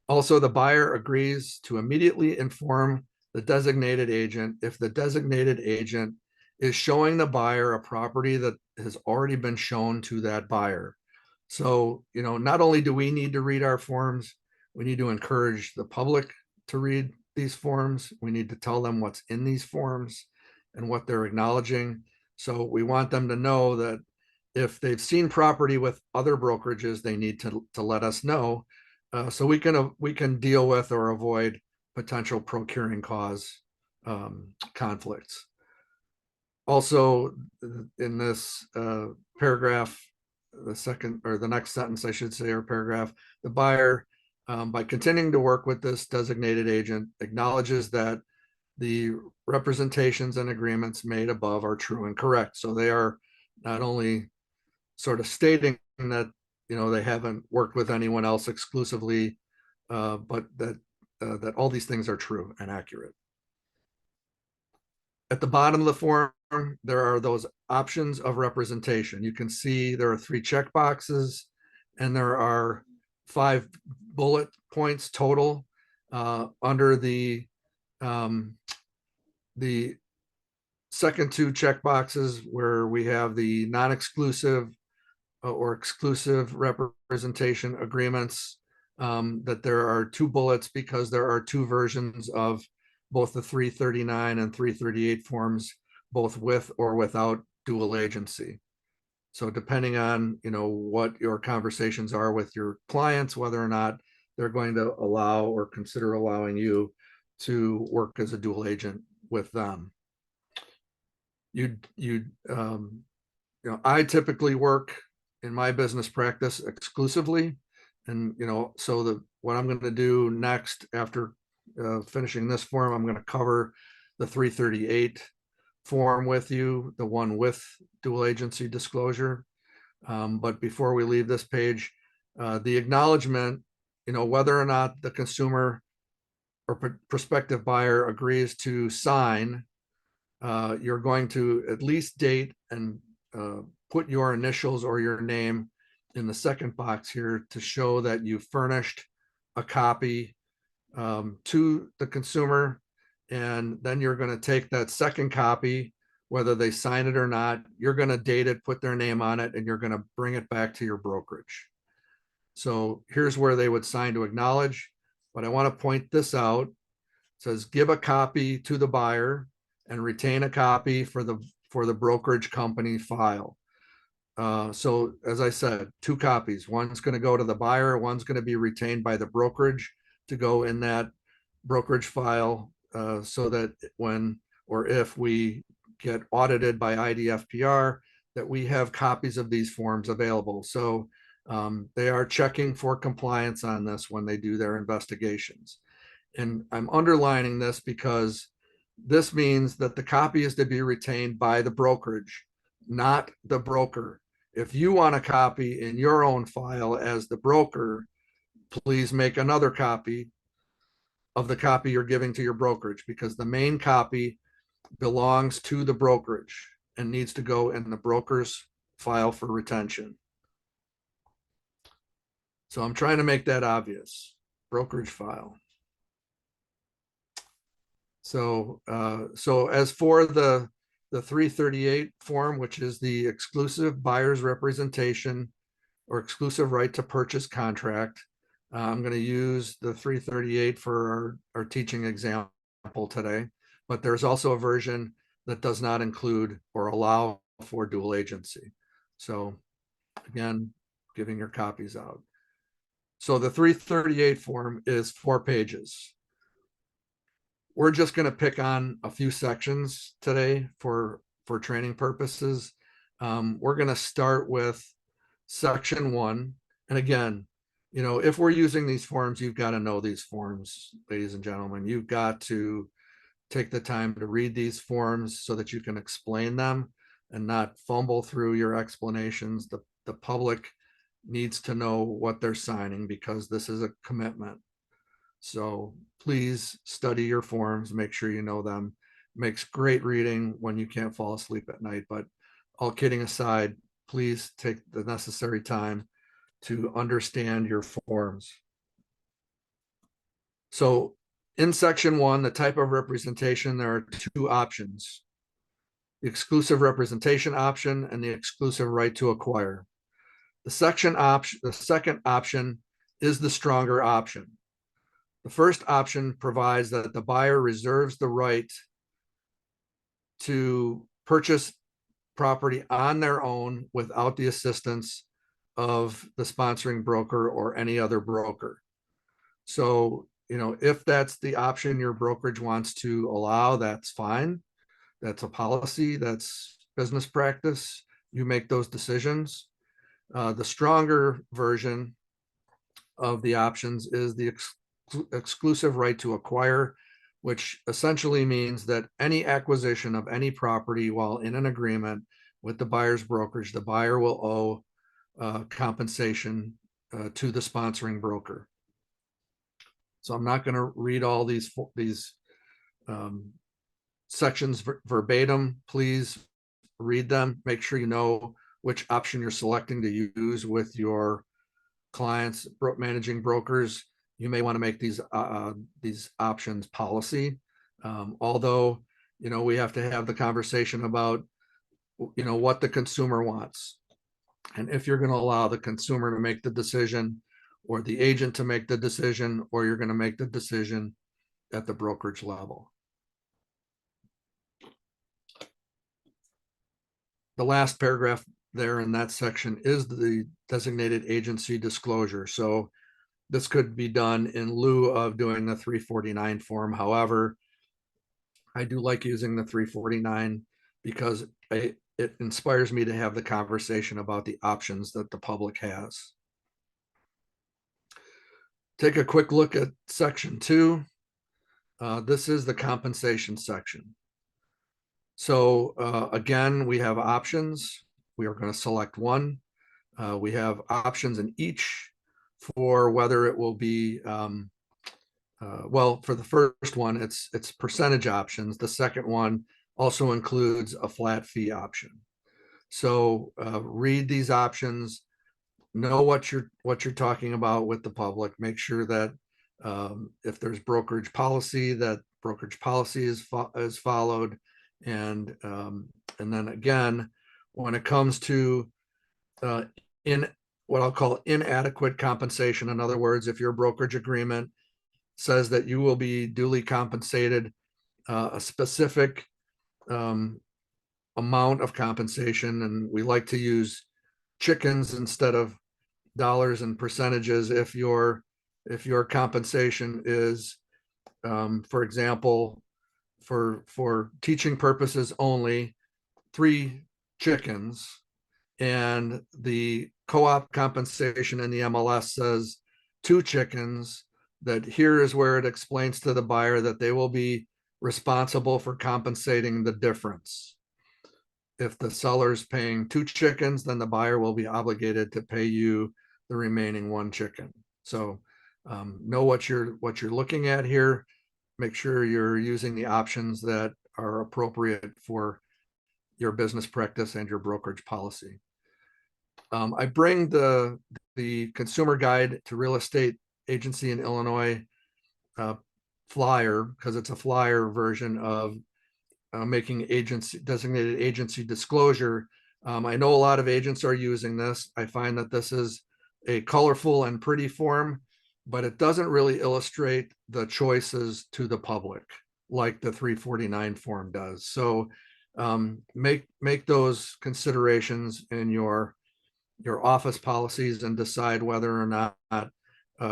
Also, the buyer agrees to immediately inform the designated agent if the designated agent is showing the buyer a property that has already been shown to that buyer. So, not only do we need to read our forms, we need to encourage the public to read these forms. We need to tell them what's in these forms and what they're acknowledging. So we want them to know that if they've seen property with other brokerages, they need to let us know, so we can deal with or avoid potential procuring cause conflicts. Also, in this paragraph, the second or the next sentence, I should say, or paragraph, the buyer, by continuing to work with this designated agent, acknowledges that the representations and agreements made above are true and correct. So they are not only sort of stating that they haven't worked with anyone else exclusively, but that all these things are true and accurate. At the bottom of the form, there are those options of representation. You can see there are 3 check boxes and there are 5 bullet points total under the second 2 check boxes where we have the non-exclusive or exclusive representation agreements, that there are 2 bullets because there are 2 versions of both the 339 and 338 forms, both with or without dual agency. So depending on, what your conversations are with your clients, whether or not they're going to allow or consider allowing you to work as a dual agent with them. I typically work in my business practice exclusively. And, so what I'm going to do next after finishing this form, I'm going to cover the 338 form with you, the one with dual agency disclosure. But before we leave this page, the acknowledgement whether or not the consumer or prospective buyer agrees to sign, you're going to at least date and put your initials or your name in the second box here to show that you furnished a copy to the consumer. And then you're going to take that second copy, whether they sign it or not, you're going to date it, put their name on it, and you're going to bring it back to your brokerage. So here's where they would sign to acknowledge, but I want to point this out. It says give a copy to the buyer and retain a copy for the brokerage company file. So as I said, 2 copies. One's going to go to the buyer, one's going to be retained by the brokerage to go in that brokerage file, so that when or if we get audited by IDFPR, that we have copies of these forms available. So they are checking for compliance on this when they do their investigations. And I'm underlining this because this means that the copy is to be retained by the brokerage, not the broker. If you want a copy in your own file as the broker, please make another copy of the copy you're giving to your brokerage, because the main copy belongs to the brokerage and needs to go in the broker's file for retention. So I'm trying to make that obvious. Brokerage file. So as for the 338 form, which is the exclusive buyer's representation or exclusive right to purchase contract, I'm going to use the 338 for our teaching example today, but there's also a version that does not include or allow for dual agency. So again, giving your copies out. So the 338 form is 4 pages. We're just going to pick on a few sections today for training purposes. We're going to start with section 1. And again, if we're using these forms, you've got to know these forms, ladies and gentlemen. You've got to take the time to read these forms so that you can explain them and not fumble through your explanations. The public needs to know what they're signing because this is a commitment. So please study your forms, make sure you know them. Makes great reading when you can't fall asleep at night. But all kidding aside, please take the necessary time to understand your forms. So in section 1, the type of representation, there are 2 options: the exclusive representation option and the exclusive right to acquire. The second option is the stronger option. The first option provides that the buyer reserves the right to purchase property on their own without the assistance of the sponsoring broker or any other broker. So, if that's the option your brokerage wants to allow, that's fine. That's a policy, that's business practice. You make those decisions. The stronger version of the options is the exclusive right to acquire, which essentially means that any acquisition of any property while in an agreement with the buyer's brokerage, the buyer will owe compensation to the sponsoring broker. So I'm not going to read all these sections verbatim. Please read them. Make sure you know which option you're selecting to use with your clients, managing brokers. You may want to make these options policy. Although, we have to have the conversation about, what the consumer wants. And if you're going to allow the consumer to make the decision or the agent to make the decision, or you're going to make the decision at the brokerage level. The last paragraph there in that section is the designated agency disclosure. So this could be done in lieu of doing the 349 form. However, I do like using the 349 because it inspires me to have the conversation about the options that the public has. Take a quick look at section 2. This is the compensation section. So again, we have options. We are going to select one. We have options in each for whether it will be, well, for the first one, it's percentage options. The second one also includes a flat fee option. So read these options, know what you're talking about with the public. Make sure that if there's brokerage policy, that brokerage policy is followed, and then again, when it comes to in what I'll call inadequate compensation, in other words, if your brokerage agreement says that you will be duly compensated a specific amount of compensation, and we like to use chickens instead of dollars and percentages. If your compensation is, for example, for teaching purposes only, 3 chickens, and the co-op compensation in the MLS says 2 chickens, that here is where it explains to the buyer that they will be responsible for compensating the difference. If the seller's paying 2 chickens, then the buyer will be obligated to pay you the remaining 1 chicken. So know what you're looking at here. Make sure you're using the options that are appropriate for your business practice and your brokerage policy. I bring the Consumer Guide to Real Estate Agency in Illinois flyer, because it's a flyer version of making designated agency disclosure. I know a lot of agents are using this. I find that this is a colorful and pretty form, but it doesn't really illustrate the choices to the public like the 349 form does. So make those considerations in your office policies and decide whether or not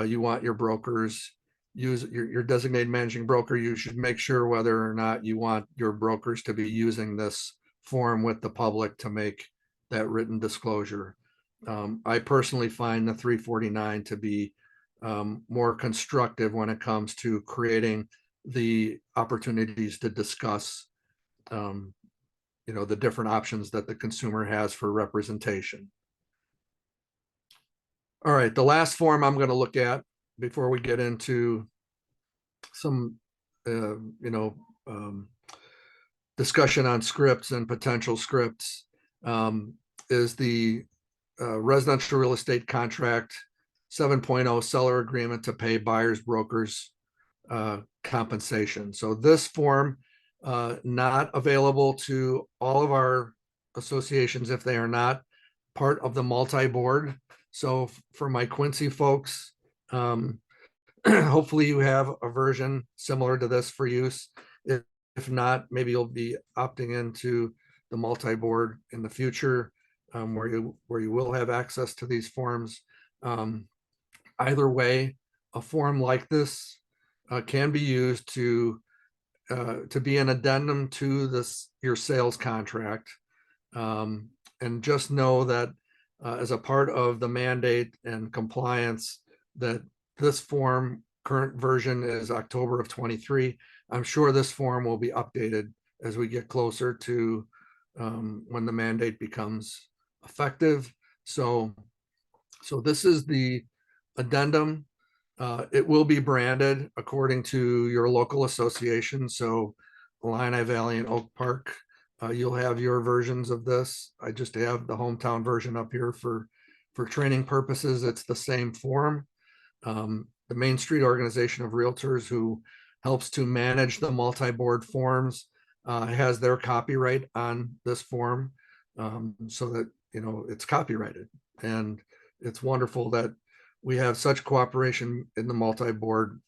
you want your brokers use your designated managing broker. You should make sure whether or not you want your brokers to be using this form with the public to make that written disclosure. I personally find the 349 to be more constructive when it comes to creating the opportunities to discuss the different options that the consumer has for representation. All right, the last form I'm going to look at before we get into some discussion on scripts and potential scripts is the residential real estate contract 7.0 seller agreement to pay buyers brokers compensation. So this form not available to all of our associations if they are not part of the multi-board. So for my Quincy folks, hopefully you have a version similar to this for use. If not, maybe you'll be opting into the multi-board in the future, where you will have access to these forms. Either way, a form like this can be used to be an addendum to your sales contract. And just know that as a part of the mandate and compliance, that this form, current version is October of 23. I'm sure this form will be updated as we get closer to when the mandate becomes effective. So this is the addendum. It will be branded according to your local association. So Illini Valley and Oak Park, you'll have your versions of this. I just have the hometown version up here for training purposes. It's the same form. The Main Street Organization of Realtors, who helps to manage the multi-board forms, has their copyright on this form, so that it's copyrighted. And it's wonderful that we have such cooperation in the multi-board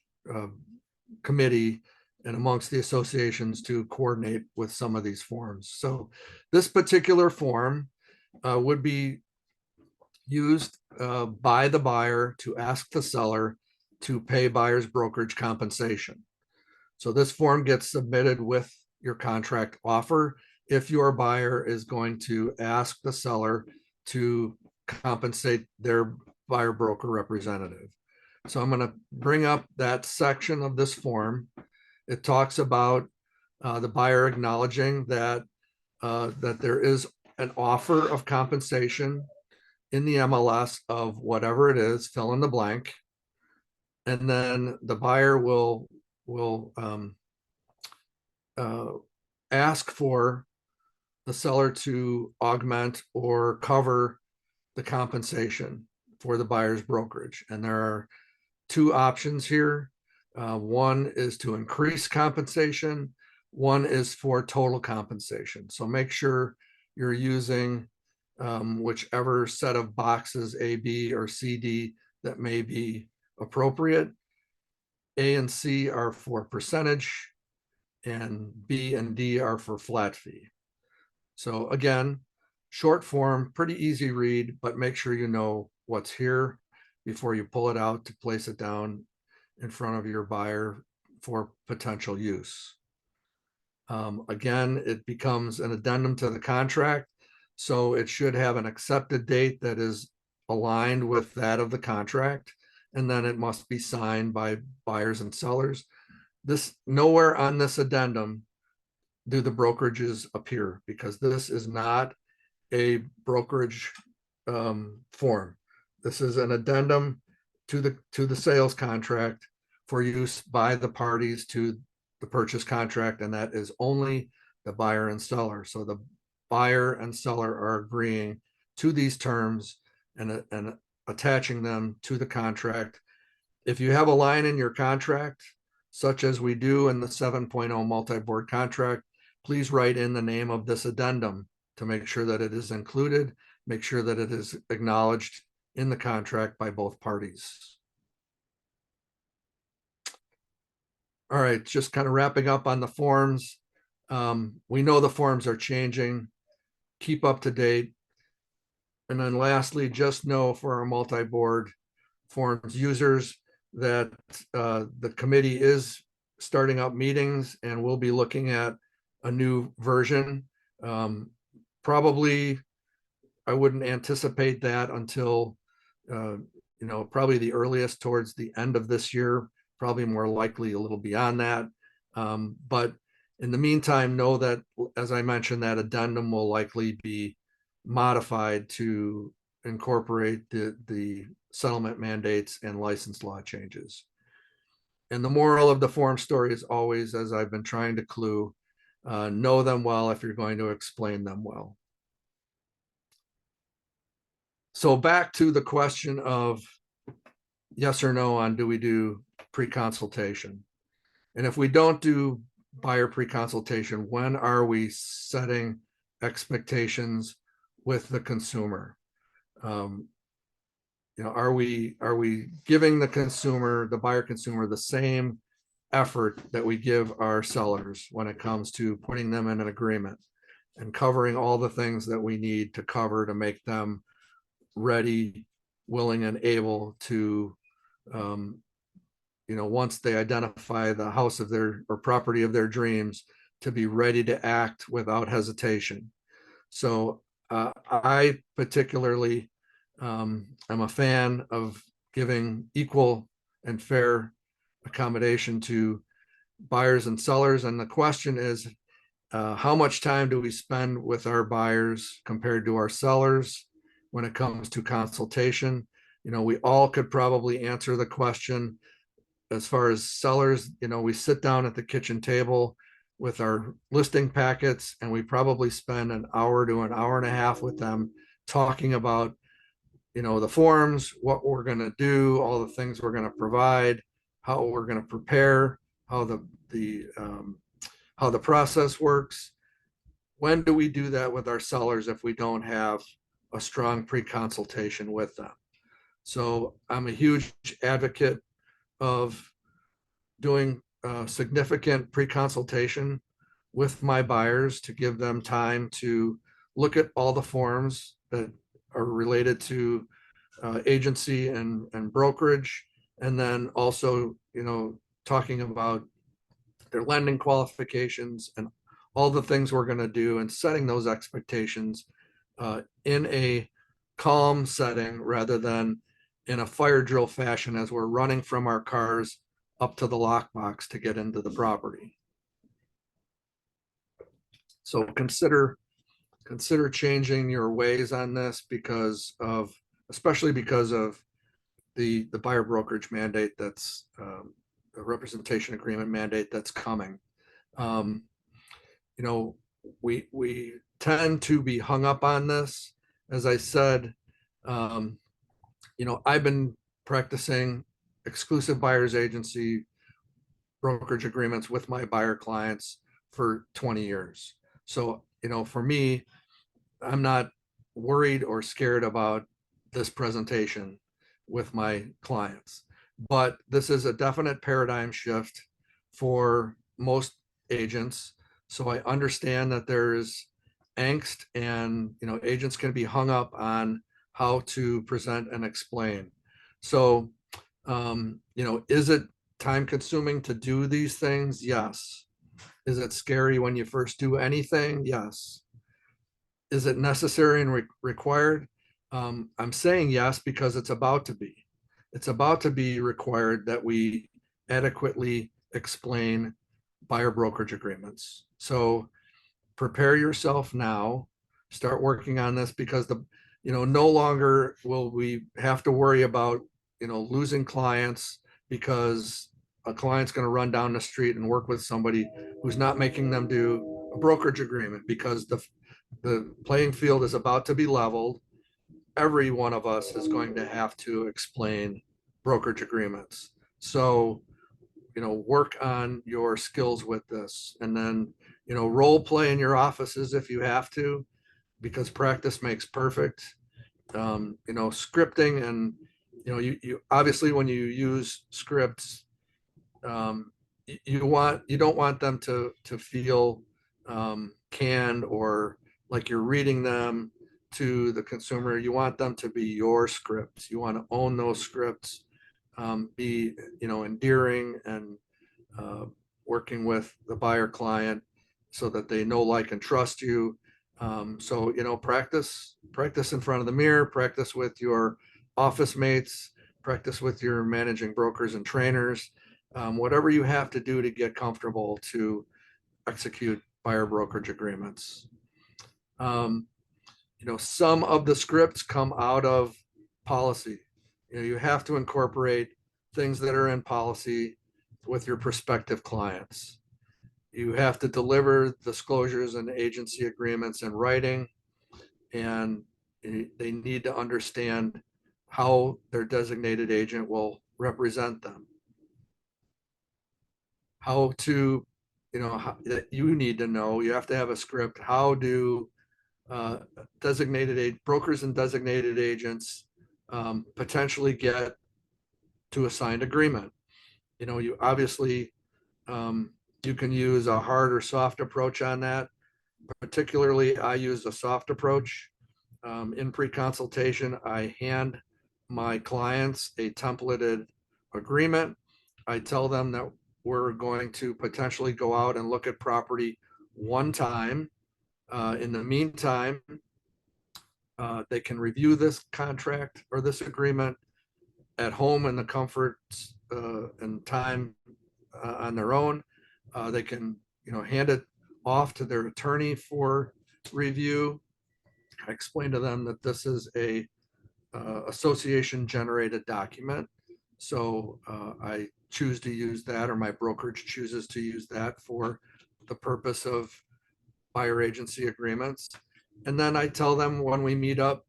committee and amongst the associations to coordinate with some of these forms. So this particular form would be used by the buyer to ask the seller to pay buyer's brokerage compensation. So this form gets submitted with your contract offer if your buyer is going to ask the seller to compensate their buyer broker representative. So I'm going to bring up that section of this form. It talks about the buyer acknowledging that there is an offer of compensation in the MLS of whatever it is, fill in the blank. And then the buyer will ask for the seller to augment or cover the compensation for the buyer's brokerage. And there are two options here. One is to increase compensation. One is for total compensation. So make sure you're using whichever set of boxes, A, B, or C, D, that may be appropriate. A and C are for percentage, and B and D are for flat fee. So again, short form, pretty easy read, but make sure you know what's here before you pull it out to place it down in front of your buyer for potential use. Again, it becomes an addendum to the contract, so it should have an accepted date that is aligned with that of the contract, and then it must be signed by buyers and sellers. This, nowhere on this addendum do the brokerages appear, because this is not a brokerage form. This is an addendum to the sales contract for use by the parties to the purchase contract, and that is only the buyer and seller. So the buyer and seller are agreeing to these terms and attaching them to the contract. If you have a line in your contract, such as we do in the 7.0 multi-board contract, please write in the name of this addendum to make sure that it is included, make sure that it is acknowledged in the contract by both parties. All right, just kind of wrapping up on the forms. We know the forms are changing. Keep up to date. And then lastly, just know for our multi-board forms users that the committee is starting up meetings, and we'll be looking at a new version. Probably, I wouldn't anticipate that until, probably the earliest towards the end of this year, probably more likely a little beyond that. But in the meantime, know that, as I mentioned, that addendum will likely be modified to incorporate the settlement mandates and license law changes. And the moral of the form story is always, as I've been trying to clue, know them well if you're going to explain them well. So back to the question of yes or no on do we do pre-consultation? And if we don't do buyer pre-consultation, when are we setting expectations with the consumer? Are we giving the consumer, the buyer consumer, the same effort that we give our sellers when it comes to putting them in an agreement and covering all the things that we need to cover to make them ready, willing, and able to, once they identify the house of their or property of their dreams, to be ready to act without hesitation. So I particularly am a fan of giving equal and fair accommodation to buyers and sellers. And the question is, how much time do we spend with our buyers compared to our sellers when it comes to consultation? We all could probably answer the question. As far as sellers, we sit down at the kitchen table with our listing packets, and we probably spend an hour to an hour and a half with them talking about, the forms, what we're going to do, all the things we're going to provide, how we're going to prepare, how the process works. When do we do that with our sellers if we don't have a strong pre-consultation with them? So I'm a huge advocate of doing significant pre-consultation with my buyers to give them time to look at all the forms that are related to agency and brokerage, and then also, talking about their lending qualifications and all the things we're going to do, and setting those expectations in a calm setting rather than in a fire drill fashion as we're running from our cars up to the lockbox to get into the property. So consider changing your ways on this because of especially because of the buyer brokerage mandate that's the representation agreement mandate that's coming. Um, you know, we tend to be hung up on this. As I said, you know, I've been practicing exclusive buyer's agency brokerage agreements with my buyer clients for 20 years. So, you know, for me, I'm not worried or scared about this presentation with my clients. But this is a definite paradigm shift for most agents. So I understand that there is angst, and you know, agents can be hung up on how to present and explain. So you know, is it time consuming to do these things? Yes. Is it scary when you first do anything? Yes. Is it necessary and required? I'm saying yes because it's about to be. It's about to be required that we adequately explain buyer brokerage agreements. So prepare yourself now. Start working on this, because you know, no longer will we have to worry about, you know, losing clients because a client's going to run down the street and work with somebody who's not making them do a brokerage agreement, because the playing field is about to be leveled. Every one of us is going to have to explain brokerage agreements. So, you know, work on your skills with this, and then, you know, role play in your offices if you have to, because practice makes perfect. You know, scripting, and, you know, you obviously, when you use scripts, you don't want them to feel canned or like you're reading them to the consumer. You want them to be your scripts. You want to own those scripts, be, you know, endearing, and uh, working with the buyer client so that they know, like, and trust you. So, you know, practice in front of the mirror, practice with your office mates, practice with your managing brokers and trainers, whatever you have to do to get comfortable to execute buyer brokerage agreements. Um, you know, some of the scripts come out of policy. You know, you have to incorporate things that are in policy with your prospective clients. You have to deliver disclosures and agency agreements in writing, and they need to understand how their designated agent will represent them. How to, you know, that you need to know, you have to have a script. How do brokers and designated agents potentially get to a signed agreement? You know, you obviously, you can use a hard or soft approach on that. Particularly, I use a soft approach. In pre-consultation, I hand my clients a templated agreement. I tell them that we're going to potentially go out and look at property one time. In the meantime, they can review this contract or this agreement at home in the comforts and time on their own. They can, you know, hand it off to their attorney for review. I explain to them that this is a association generated document. So I choose to use that, or my brokerage chooses to use that for the purpose of buyer agency agreements. And then I tell them when we meet up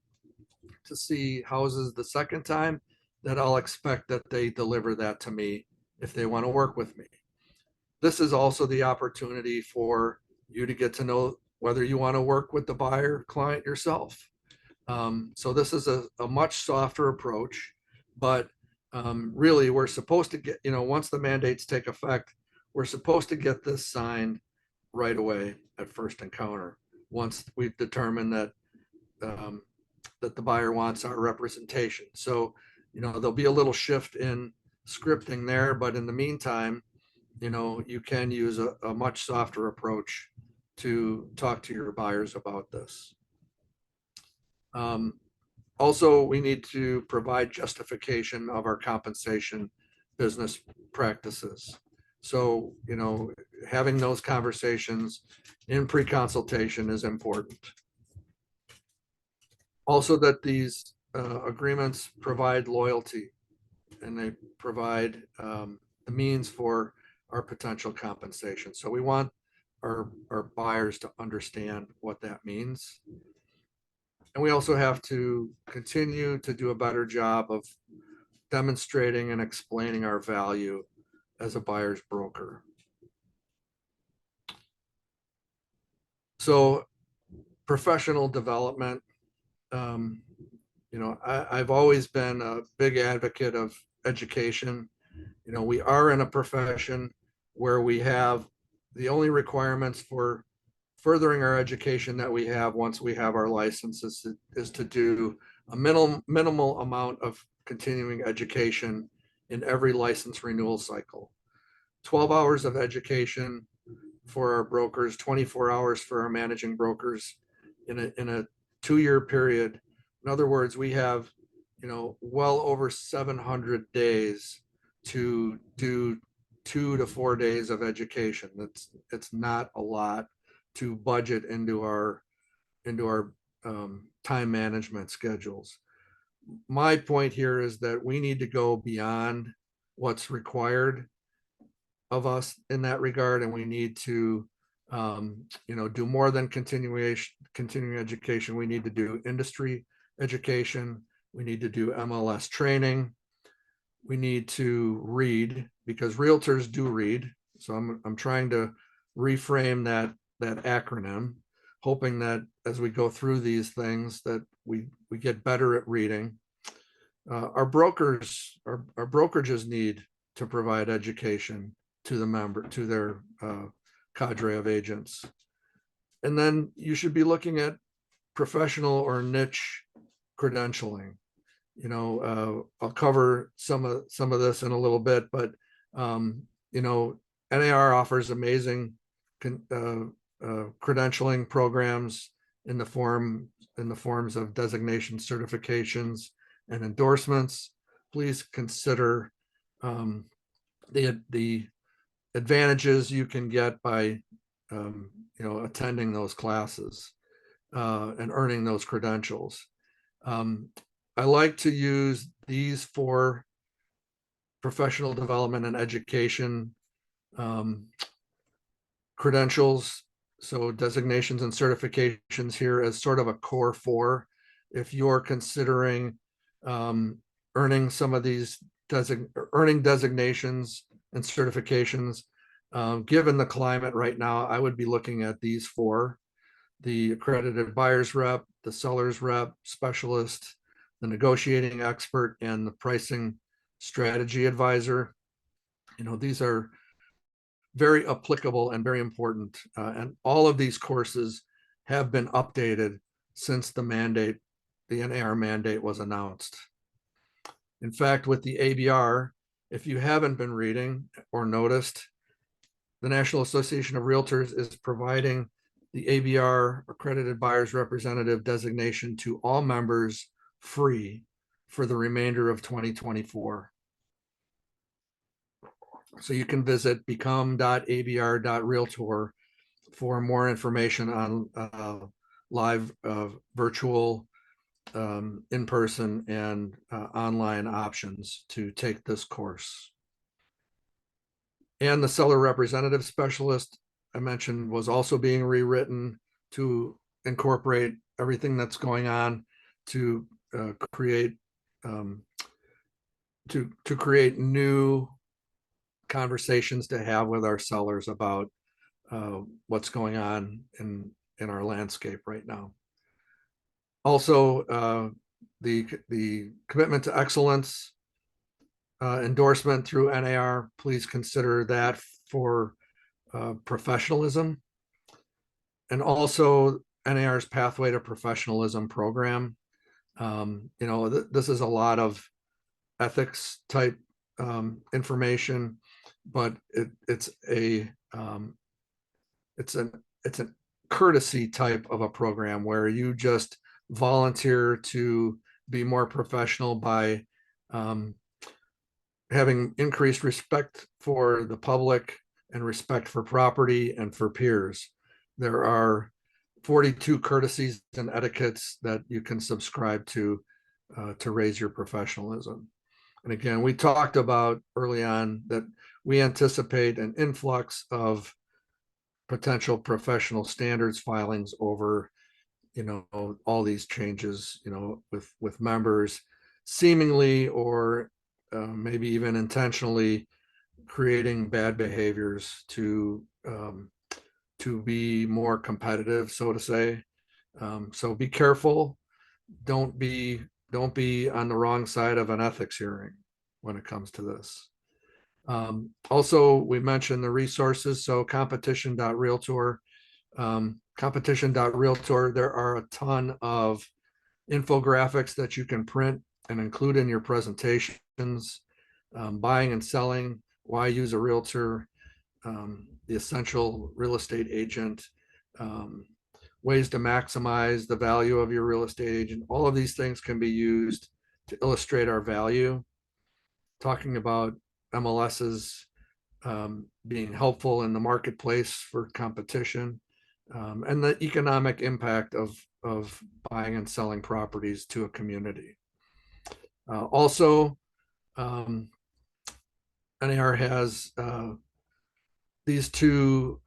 to see houses the second time, that I'll expect that they deliver that to me if they want to work with me. This is also the opportunity for you to get to know whether you want to work with the buyer client yourself. So this is a much softer approach, but really, we're supposed to get, you know, once the mandates take effect, we're supposed to get this signed right away at first encounter, once we've determined that that the buyer wants our representation. So, you know, there'll be a little shift in scripting there, but in the meantime, you know, you can use a much softer approach to talk to your buyers about this. Also, we need to provide justification of our compensation business practices. So, you know, having those conversations in pre-consultation is important. Also, that these agreements provide loyalty, and they provide the means for our potential compensation. So we want our buyers to understand what that means. And we also have to continue to do a better job of demonstrating and explaining our value as a buyer's broker. So professional development, I've always been a big advocate of education. We are in a profession where we have the only requirements for furthering our education that we have once we have our licenses is to do a minimal amount of continuing education in every license renewal cycle. 12 hours of education for our brokers, 24 hours for our managing brokers in a 2-year period. In other words, we have, well over 700 days to do 2 to 4 days of education. It's not a lot to budget into our time management schedules. My point here is that we need to go beyond what's required of us in that regard, and we need to do more than continuing education. We need to do industry education. We need to do MLS training. We need to read, because realtors do read. So I'm trying to reframe that acronym, hoping that as we go through these things that we get better at reading. Our brokerages need to provide education to their cadre of agents. And then you should be looking at professional or niche credentialing. I'll cover some of this in a little bit, but NAR offers amazing credentialing programs in the forms of designation certifications and endorsements. Please consider the advantages you can get by attending those classes and earning those credentials. I like to use these 4 professional development and education credentials, so designations and certifications here, as sort of a core 4. If you're considering earning some of these earning designations and certifications, given the climate right now, I would be looking at these 4: the accredited buyer's rep, the seller's rep, specialist, the negotiating expert, and the pricing strategy advisor. These are very applicable and very important. And all of these courses have been updated since the NAR mandate was announced. In fact, with the ABR, if you haven't been reading or noticed, the National Association of Realtors is providing the ABR, accredited buyer's representative designation, to all members free for the remainder of 2024. So you can visit become.abr.realtor for more information on live, virtual, in-person, and online options to take this course. And the seller representative specialist I mentioned was also being rewritten to incorporate everything that's going on to create new conversations to have with our sellers about what's going on in our landscape right now. Also, the commitment to excellence endorsement through NAR, please consider that for professionalism. And also NAR's Pathway to Professionalism program. This is a lot of ethics type information, but it's a courtesy type of a program where you just volunteer to be more professional by having increased respect for the public and respect for property and for peers. There are 42 courtesies and etiquettes that you can subscribe to to raise your professionalism. And again, we talked about early on that we anticipate an influx of potential professional standards filings over, all these changes, with members seemingly or maybe even intentionally creating bad behaviors to be more competitive, so to say. So be careful. Don't be on the wrong side of an ethics hearing when it comes to this. Also, we mentioned the resources. So competition.realtor, competition.realtor, there are a ton of infographics that you can print and include in your presentations, buying and selling, why use a realtor, the essential real estate agent, um, ways to maximize the value of your real estate agent. All of these things can be used to illustrate our value. Talking about MLSs being helpful in the marketplace for competition, and the economic impact of buying and selling properties to a community. Also, NAR has these two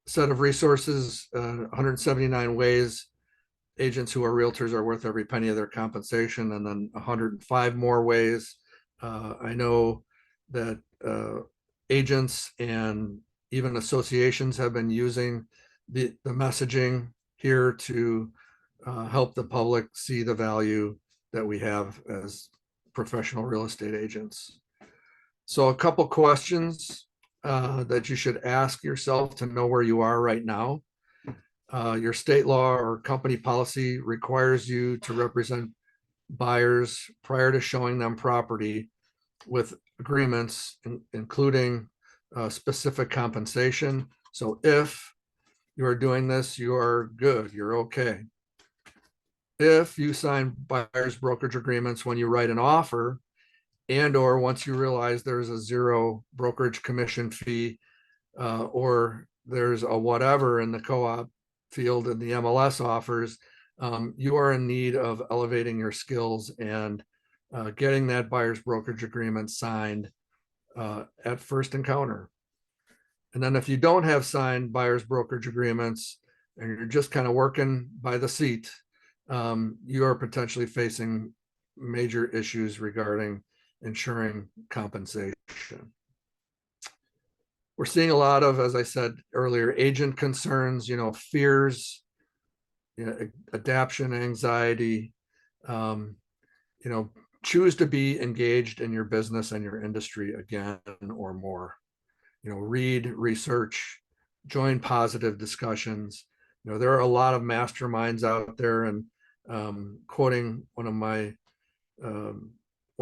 set of resources, 179 ways agents who are realtors are worth every penny of their compensation, and then 105 more ways. I know that agents and even associations have been using the messaging here to help the public see the value that we have as professional real estate agents. So a couple questions that you should ask yourself to know where you are right now. Your state law or company policy requires you to represent buyers prior to showing them property with agreements, including specific compensation. So if you are doing this, you are good, you're okay. If you sign buyer's brokerage agreements when you write an offer, and or once you realize there's a zero brokerage commission fee, or there's a whatever in the co-op field and the MLS offers, you are in need of elevating your skills and getting that buyer's brokerage agreement signed at first encounter. And then if you don't have signed buyer's brokerage agreements and you're just kind of working by the seat, you are potentially facing major issues regarding ensuring compensation. We're seeing a lot of, as I said earlier, agent concerns, fears, adaptation anxiety. Choose to be engaged in your business and your industry again or more. Read, research, join positive discussions. There are a lot of masterminds out there, and quoting one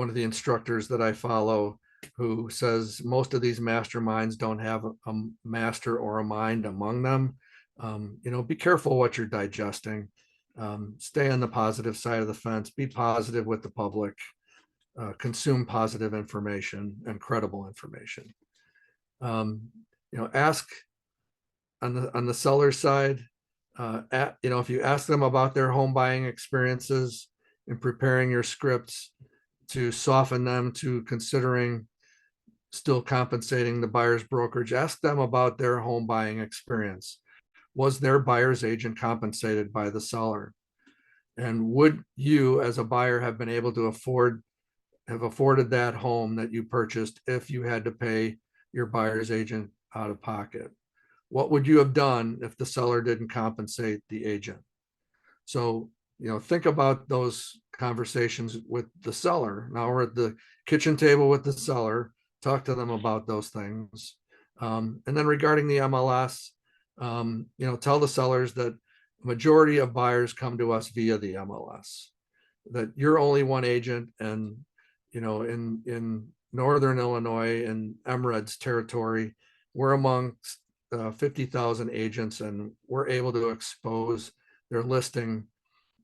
of the instructors that I follow, who says most of these masterminds don't have a master or a mind among them. Be careful what you're digesting. Stay on the positive side of the fence. Be positive with the public. Consume positive information and credible information. Ask on the seller side. If you ask them about their home buying experiences in preparing your scripts to soften them to considering still compensating the buyer's brokerage, ask them about their home buying experience. Was their buyer's agent compensated by the seller? And would you, as a buyer, have been able to afforded that home that you purchased if you had to pay your buyer's agent out of pocket? What would you have done if the seller didn't compensate the agent? So, think about those conversations with the seller. Now we're at the kitchen table with the seller. Talk to them about those things. And then regarding the MLS, tell the sellers that majority of buyers come to us via the MLS, that you're only one agent. And, in Northern Illinois and MRED's territory, we're amongst 50,000 agents, and we're able to expose their listing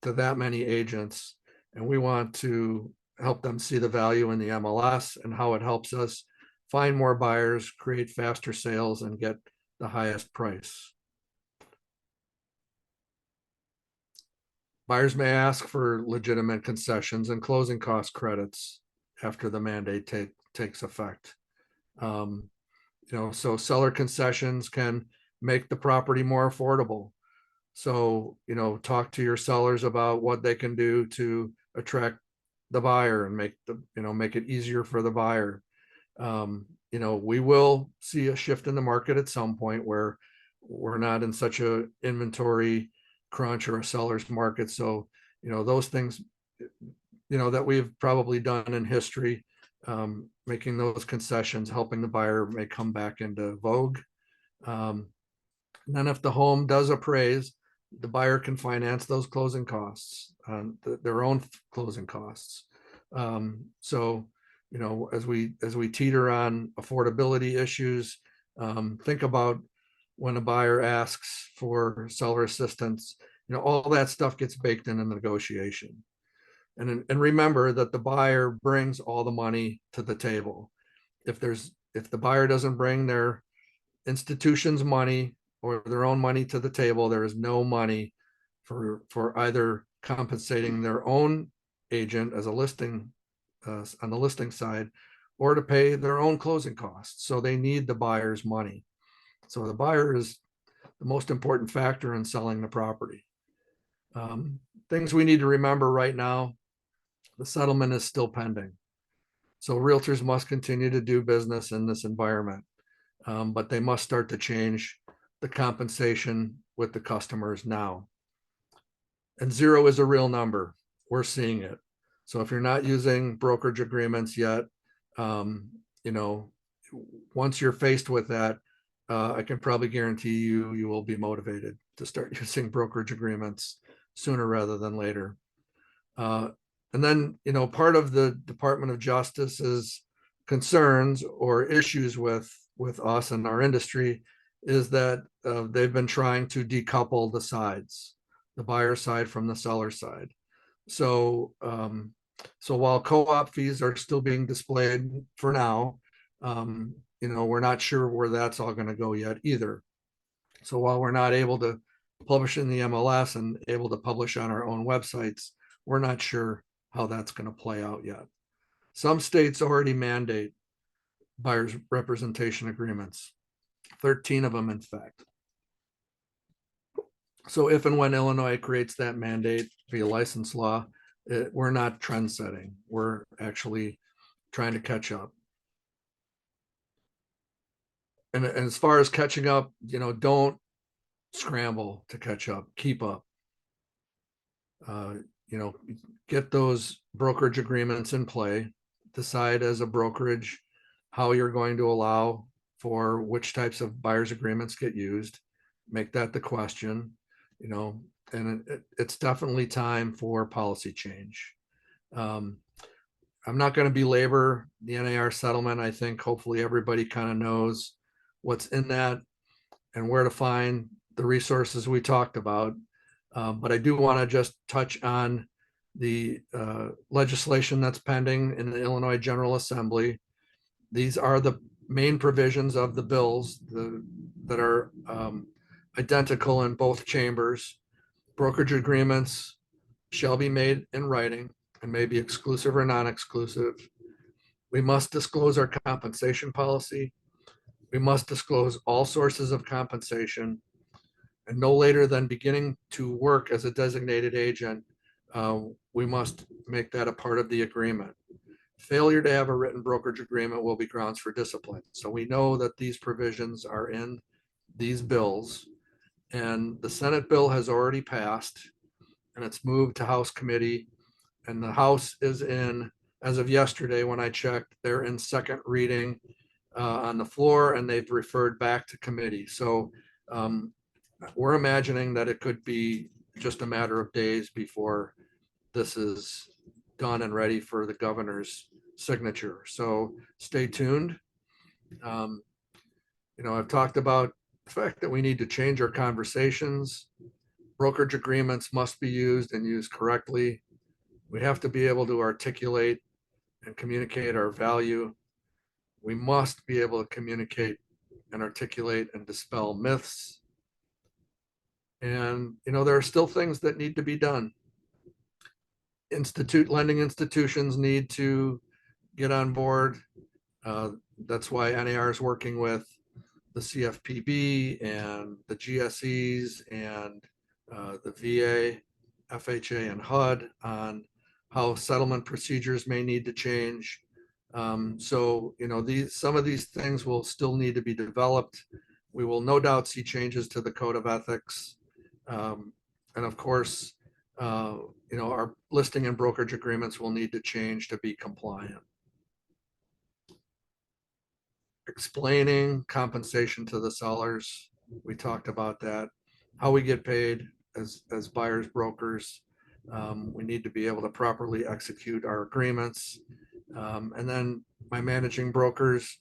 to that many agents. And we want to help them see the value in the MLS and how it helps us find more buyers, create faster sales, and get the highest price. Buyers may ask for legitimate concessions and closing cost credits after the mandate takes effect. So seller concessions can make the property more affordable. So, talk to your sellers about what they can do to attract the buyer and make it easier for the buyer. We will see a shift in the market at some point where we're not in such a inventory crunch or a seller's market. So, those things, that we've probably done in history, making those concessions, helping the buyer may come back into vogue. And then if the home does appraise, the buyer can finance those closing costs, their own closing costs. So, as we teeter on affordability issues, think about when a buyer asks for seller assistance, all that stuff gets baked in the negotiation. And remember that the buyer brings all the money to the table. If the buyer doesn't bring their institution's money or their own money to the table, there is no money for either compensating their own agent as a listing on the listing side, or to pay their own closing costs. So they need the buyer's money. So the buyer is the most important factor in selling the property. Things we need to remember right now: the settlement is still pending. So realtors must continue to do business in this environment, but they must start to change the compensation with the customers now. And 0 is a real number. We're seeing it. So if you're not using brokerage agreements yet, once you're faced with that, I can probably guarantee you will be motivated to start using brokerage agreements sooner rather than later. And then, part of the Department of Justice's concerns or issues with us and our industry is that they've been trying to decouple the sides, the buyer side from the seller side. So, while co-op fees are still being displayed for now, we're not sure where that's all going to go yet either. So while we're not able to publish in the MLS and able to publish on our own websites, we're not sure how that's going to play out yet. Some states already mandate buyers representation agreements, 13 of them, in fact. So if and when Illinois creates that mandate via license law, we're not trend setting. We're actually trying to catch up. And as far as catching up, don't scramble to catch up. Keep up. Get those brokerage agreements in play. Decide as a brokerage how you're going to allow for which types of buyers agreements get used. Make that the question, and it's definitely time for policy change. I'm not going to belabor the NAR settlement. I think hopefully everybody kind of knows what's in that and where to find the resources we talked about. But I do want to just touch on the legislation that's pending in the Illinois General Assembly. These are the main provisions of the bills that are identical in both chambers. Brokerage agreements shall be made in writing and may be exclusive or non-exclusive. We must disclose our compensation policy. We must disclose all sources of compensation. And no later than beginning to work as a designated agent, we must make that a part of the agreement. Failure to have a written brokerage agreement will be grounds for discipline. So we know that these provisions are in these bills, and the Senate bill has already passed, and it's moved to House committee, and the House is in, as of yesterday when I checked, they're in second reading on the floor, and they've referred back to committee. So we're imagining that it could be just a matter of days before this is done and ready for the governor's signature. So stay tuned. I've talked about the fact that we need to change our conversations. Brokerage agreements must be used and used correctly. We have to be able to articulate and communicate our value. We must be able to communicate and articulate and dispel myths. And, there are still things that need to be done. lending institutions need to get on board. That's why NAR is working with the CFPB and the GSEs and the VA, FHA, and HUD on how settlement procedures may need to change. So, some of these things will still need to be developed. We will no doubt see changes to the code of ethics. And of course, our listing and brokerage agreements will need to change to be compliant. Explaining compensation to the sellers. We talked about that. How we get paid as buyers, brokers. We need to be able to properly execute our agreements. And then my managing brokers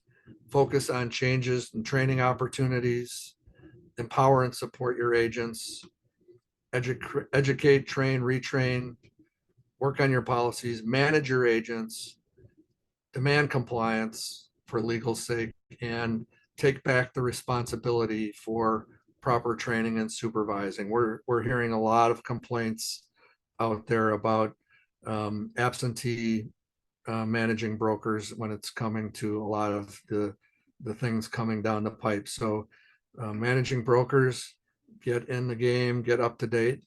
focus on changes and training opportunities, empower and support your agents, educate, train, retrain, work on your policies, manage your agents, demand compliance for legal sake, and take back the responsibility for proper training and supervising. We're hearing a lot of complaints out there about absentee managing brokers when it's coming to a lot of the things coming down the pipe. So managing brokers, get in the game, get up to date,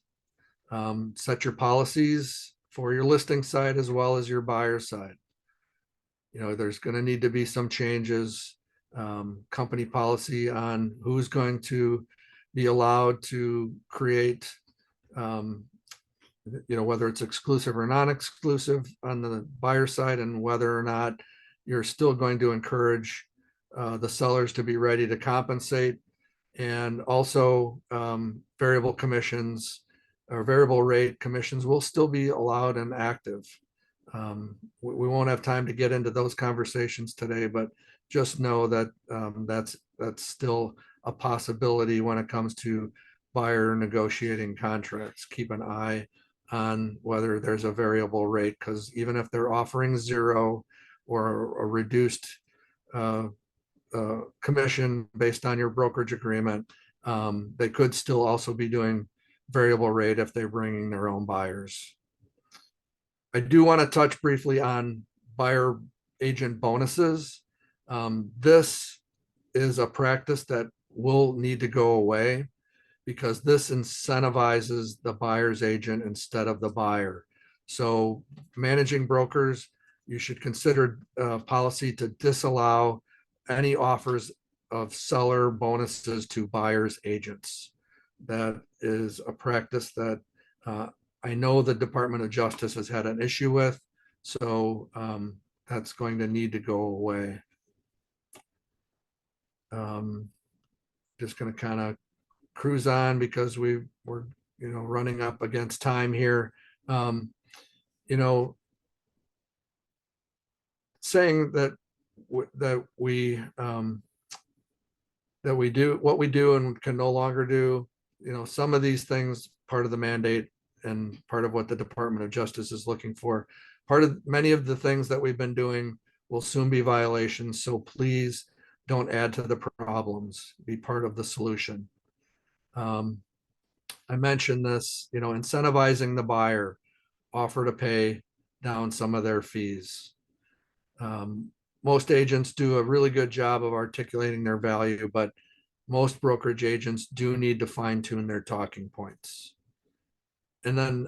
set your policies for your listing side as well as your buyer side. There's going to need to be some changes, company policy on who's going to be allowed to create, whether it's exclusive or non-exclusive on the buyer side, and whether or not you're still going to encourage the sellers to be ready to compensate. And also variable commissions or variable rate commissions will still be allowed and active. We won't have time to get into those conversations today, but just know that that's still a possibility when it comes to buyer negotiating contracts. Keep an eye on whether there's a variable rate, because even if they're offering 0 or a reduced commission based on your brokerage agreement, they could still also be doing variable rate if they're bringing their own buyers. I do want to touch briefly on buyer agent bonuses. This is a practice that will need to go away, because this incentivizes the buyer's agent instead of the buyer. So managing brokers, you should consider a policy to disallow any offers of seller bonuses to buyer's agents. That is a practice that I know the Department of Justice has had an issue with, so that's going to need to go away. Just going to kind of cruise on because we're running up against time here. Saying that we do what we do and can no longer do. Some of these things, part of the mandate and part of what the Department of Justice is looking for. Many of the things that we've been doing will soon be violations. So please don't add to the problems. Be part of the solution. I mentioned this, incentivizing the buyer, offer to pay down some of their fees. Most agents do a really good job of articulating their value, but most brokerage agents do need to fine tune their talking points. And then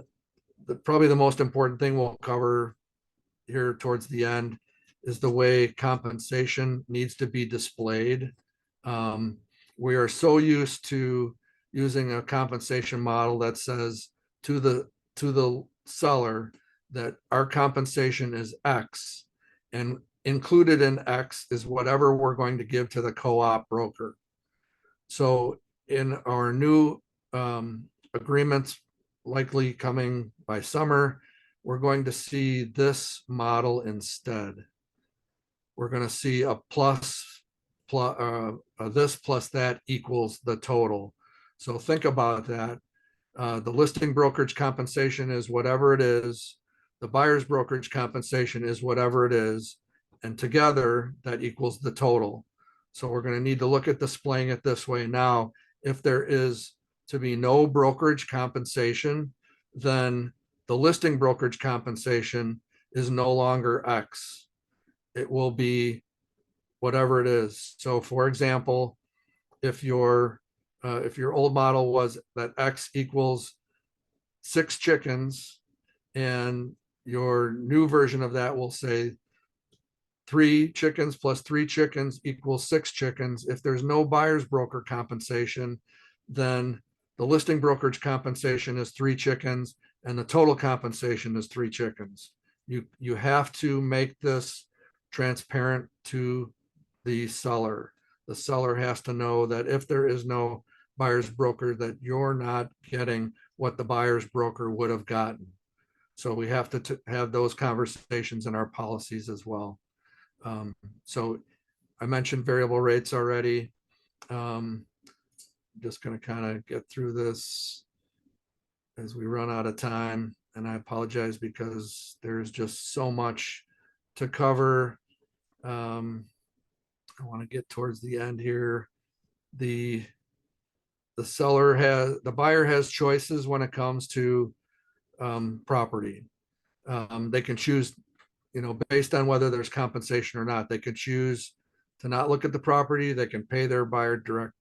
probably the most important thing we'll cover here towards the end is the way compensation needs to be displayed. We are so used to using a compensation model that says to the seller that our compensation is X, and included in X is whatever we're going to give to the co-op broker. So in our new agreements, likely coming by summer, we're going to see this model instead. We're going to see a this plus that equals the total. So think about that. The listing brokerage compensation is whatever it is. The buyer's brokerage compensation is whatever it is. And together that equals the total. So we're going to need to look at displaying it this way. Now, if there is to be no brokerage compensation, then the listing brokerage compensation is no longer X. It will be whatever it is. So for example, if your old model was that X equals 6 chickens, and your new version of that will say 3 chickens plus 3 chickens equals 6 chickens. If there's no buyer's broker compensation, then the listing brokerage compensation is 3 chickens and the total compensation is 3 chickens. You have to make this transparent to the seller. The seller has to know that if there is no buyer's broker, that you're not getting what the buyer's broker would have gotten. So we have to have those conversations in our policies as well. So I mentioned variable rates already. Just going to kind of get through this as we run out of time. And I apologize because there's just so much to cover. I want to get towards the end here. The buyer has choices when it comes to property. They can choose, based on whether there's compensation or not. They could choose to not look at the property. They can pay their buyer direct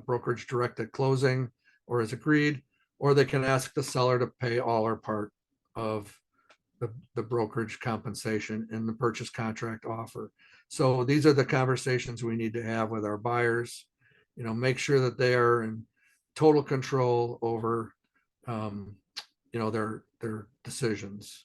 brokerage direct at closing or as agreed, or they can ask the seller to pay all or part of the brokerage compensation in the purchase contract offer. So these are the conversations we need to have with our buyers. Make sure that they are in total control over their decisions.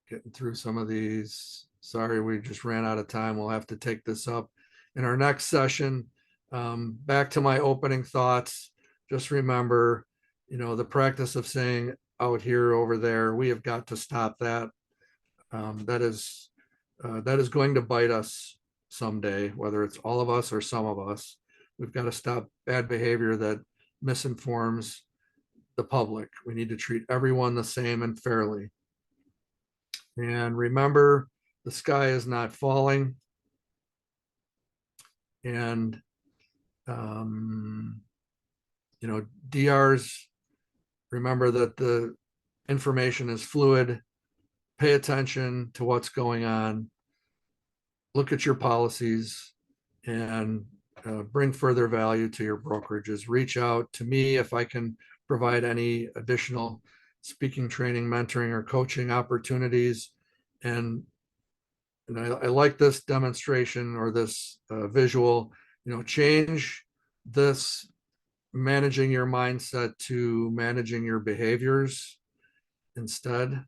Getting through some of these. Sorry, we just ran out of time. We'll have to take this up in our next session. Back to my opening thoughts. Just remember, the practice of saying out here, over there, we have got to stop that. That is going to bite us someday, whether it's all of us or some of us. We've got to stop bad behavior that misinforms the public. We need to treat everyone the same and fairly. And remember, the sky is not falling. And, DRs, remember that the information is fluid. Pay attention to what's going on. Look at your policies and bring further value to your brokerages. Reach out to me if I can provide any additional speaking, training, mentoring, or coaching opportunities. And I like this demonstration or this visual. Change this managing your mindset to managing your behaviors instead.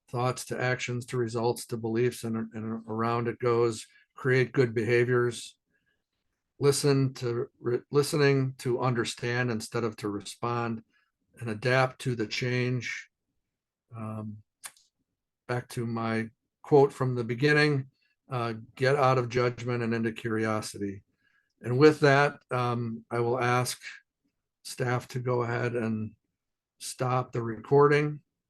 Thoughts to actions to results to beliefs, and around it goes. Create good behaviors. Listening to understand instead of to respond, and adapt to the change. Back to my quote from the beginning, get out of judgment and into curiosity. And with that, I will ask staff to go ahead and stop the recording.